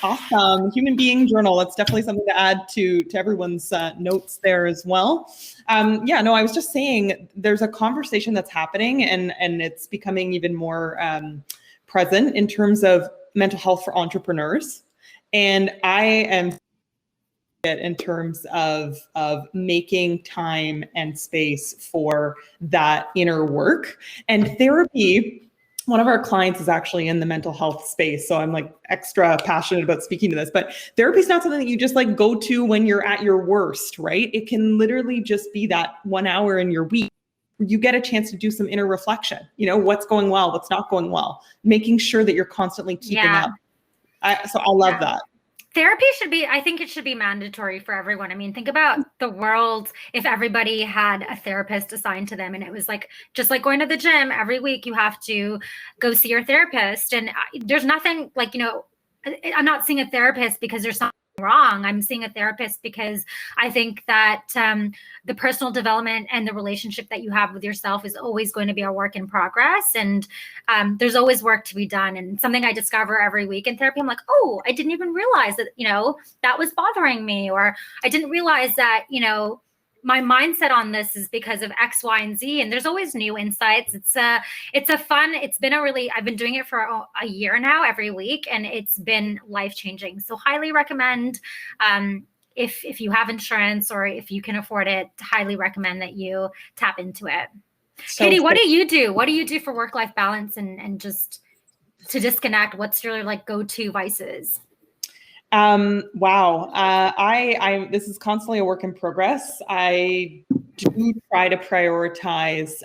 Awesome. Human Being Journal. That's definitely something to add to everyone's notes there as well. I was just saying there's a conversation that's happening and it's becoming even more present in terms of mental health for entrepreneurs. And I am in terms of making time and space for that inner work and therapy. One of our clients is actually in the mental health space. So I'm like extra passionate about speaking to this, but therapy is not something that you just like go to when you're at your worst, right? It can literally just be that 1 hour in your week where you get a chance to do some inner reflection, what's going well, what's not going well, making sure that you're constantly keeping up. So I love that. Therapy I think it should be mandatory for everyone. I mean, think about the world if everybody had a therapist assigned to them and it was like, just like going to the gym every week, you have to go see your therapist. And there's nothing like, I'm not seeing a therapist because there's something wrong. I'm seeing a therapist because I think that the personal development and the relationship that you have with yourself is always going to be a work in progress. And there's always work to be done. And something I discover every week in therapy, I'm like, oh, I didn't even realize that, that was bothering me. Or I didn't realize that, my mindset on this is because of X, Y, and Z. And there's always new insights. It's been I've been doing it for a year now, every week, and it's been life-changing. So highly recommend, if you have insurance or if you can afford it, highly recommend that you tap into it. So, Katie, what do you do? What do you do for work-life balance and just to disconnect? What's your like go-to vices? Wow. This is constantly a work in progress. I do try to prioritize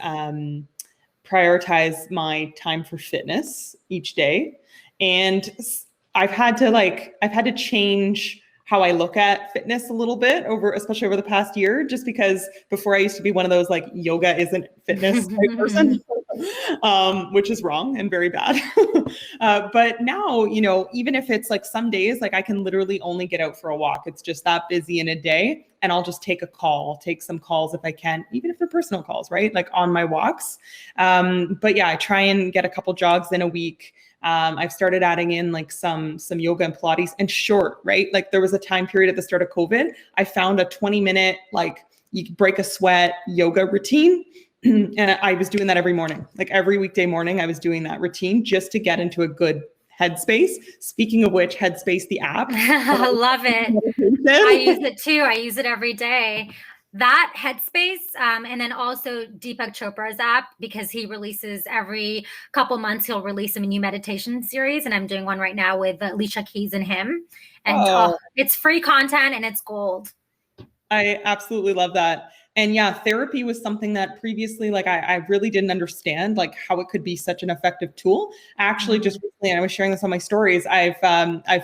my time for fitness each day. And I've had to change how I look at fitness a little bit especially over the past year, just because before I used to be one of those like yoga isn't fitness type person, which is wrong and very bad. But now, even if it's like some days, like I can literally only get out for a walk. It's just that busy in a day. And I'll just take some calls if I can, even if they're personal calls, right? Like on my walks. But yeah, I try and get a couple jogs in a week. I've started adding in like some yoga and Pilates and short, right? Like there was a time period at the start of COVID, I found a 20-minute, like you could break a sweat yoga routine. And I was doing that every morning, like every weekday morning, I was doing that routine just to get into a good headspace. Speaking of which, Headspace, the app. I love it. I use it too. I use it every day. That Headspace, and then also Deepak Chopra's app, because he releases every couple months, he'll release a new meditation series. And I'm doing one right now with Alicia Keys and him. And it's free content and it's gold. I absolutely love that. And yeah, therapy was something that previously, like I really didn't understand like how it could be such an effective tool. Actually, just recently, and I was sharing this on my stories, I've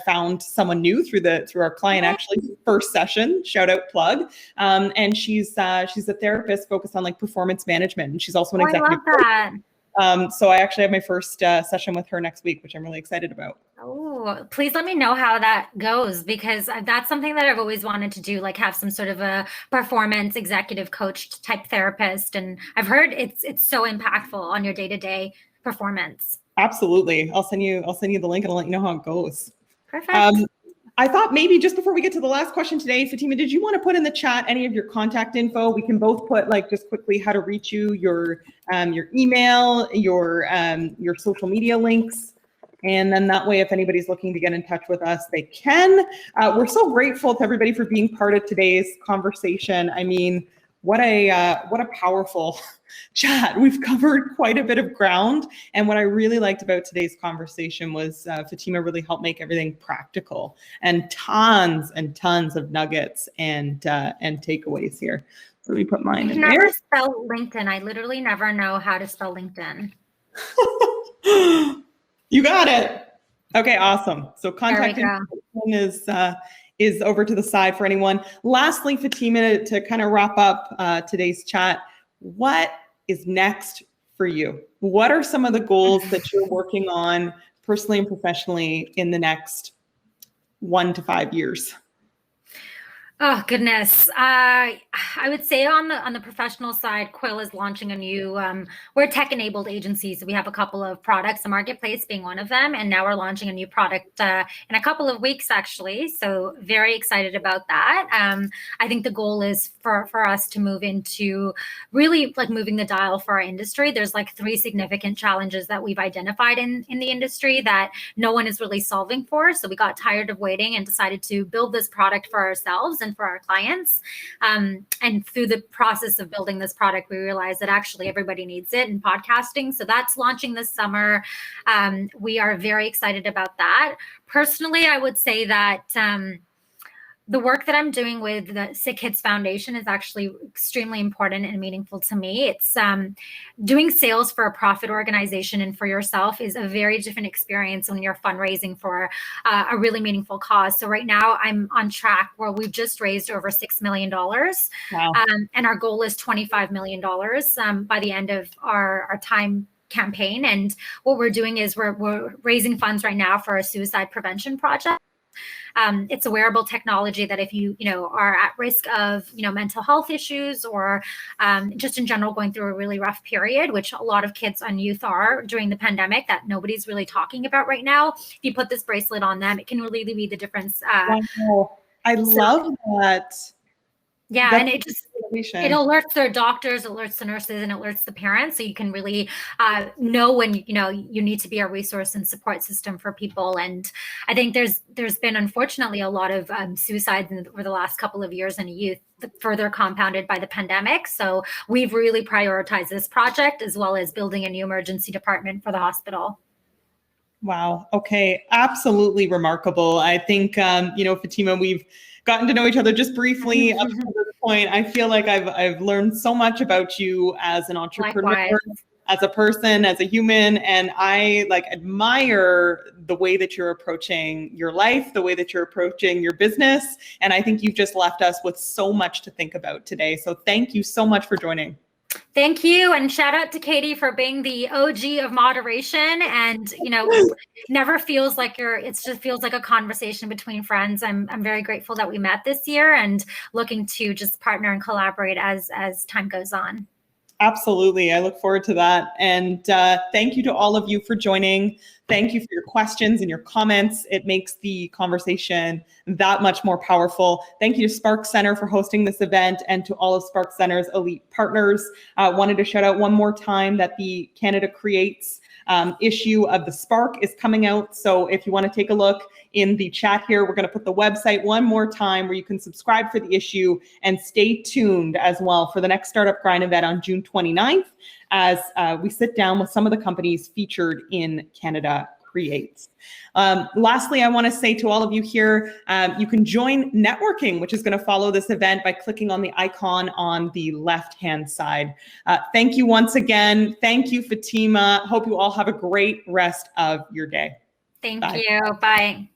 found someone new through our client, actually first session, shout out plug. And she's a therapist focused on like performance management. And she's also an executive coach. I love that. So I actually have my first session with her next week, which I'm really excited about. Oh, please let me know how that goes, because that's something that I've always wanted to do, like have some sort of a performance executive coach type therapist. And I've heard it's so impactful on your day-to-day performance. Absolutely. I'll send you the link and I'll let you know how it goes. Perfect. I thought maybe just before we get to the last question today, Fatima, did you want to put in the chat any of your contact info? We can both put like just quickly how to reach you, your email, your social media links. And then that way, if anybody's looking to get in touch with us, they can. We're so grateful to everybody for being part of today's conversation. I mean, what a powerful chat. We've covered quite a bit of ground. And what I really liked about today's conversation was Fatima really helped make everything practical and tons of nuggets and takeaways here. So let me put mine in there. Never spell LinkedIn. I literally never know how to spell LinkedIn. You got it. Okay, awesome. So contact information is over to the side for anyone. Lastly, Fatima, to kind of wrap up today's chat, what is next for you? What are some of the goals that you're working on personally and professionally in the next 1 to 5 years? Oh goodness. I would say on the professional side, Quill is launching a new, we're a tech-enabled agency. So we have a couple of products, the marketplace being one of them. And now we're launching a new product in a couple of weeks, actually. So very excited about that. I think the goal is for us to move into really like moving the dial for our industry. There's like 3 significant challenges that we've identified in the industry that no one is really solving for. So we got tired of waiting and decided to build this product for ourselves and for our clients. And through the process of building this product, we realized that actually everybody needs it in podcasting. So that's launching this summer. We are very excited about that. Personally, I would say that the work that I'm doing with the Sick Kids Foundation is actually extremely important and meaningful to me. It's doing sales for a profit organization and for yourself is a very different experience when you're fundraising for a really meaningful cause. So right now I'm on track where we've just raised over $6 million. Wow. And our goal is $25 million by the end of our time campaign. And what we're doing is we're raising funds right now for a suicide prevention project. It's a wearable technology that if you are at risk of, mental health issues or just in general going through a really rough period, which a lot of kids and youth are during the pandemic that nobody's really talking about right now. If you put this bracelet on them, it can really be the difference. Wow. I love that. Yeah, That's and it alerts their doctors, alerts the nurses, and alerts the parents, so you can really know when you need to be a resource and support system for people. And I think there's been unfortunately a lot of suicides over the last couple of years in youth, further compounded by the pandemic. So we've really prioritized this project as well as building a new emergency department for the hospital. Wow. Okay. Absolutely remarkable. I think Fatima, we've gotten to know each other just briefly up to this point. I feel like I've learned so much about you as an entrepreneur, Likewise. as a person, as a human, and I admire the way that you're approaching your life, the way that you're approaching your business, and I think you've just left us with so much to think about today. So thank you so much for joining. Thank you. And shout out to Katie for being the OG of moderation. And, never feels like it just feels like a conversation between friends. I'm very grateful that we met this year and looking to just partner and collaborate as time goes on. Absolutely. I look forward to that. And thank you to all of you for joining. Thank you for your questions and your comments. It makes the conversation that much more powerful. Thank you to Spark Center for hosting this event and to all of Spark Center's elite partners. Wanted to shout out one more time that the Canada Creates issue of the Spark is coming out. So if you want to take a look in the chat here, we're going to put the website one more time where you can subscribe for the issue, and stay tuned as well for the next Startup Grind event on June 29th as we sit down with some of the companies featured in Canada Creates. Lastly, I want to say to all of you here, you can join networking, which is going to follow this event by clicking on the icon on the left-hand side. Thank you once again. Thank you, Fatima. Hope you all have a great rest of your day. Thank you. Bye.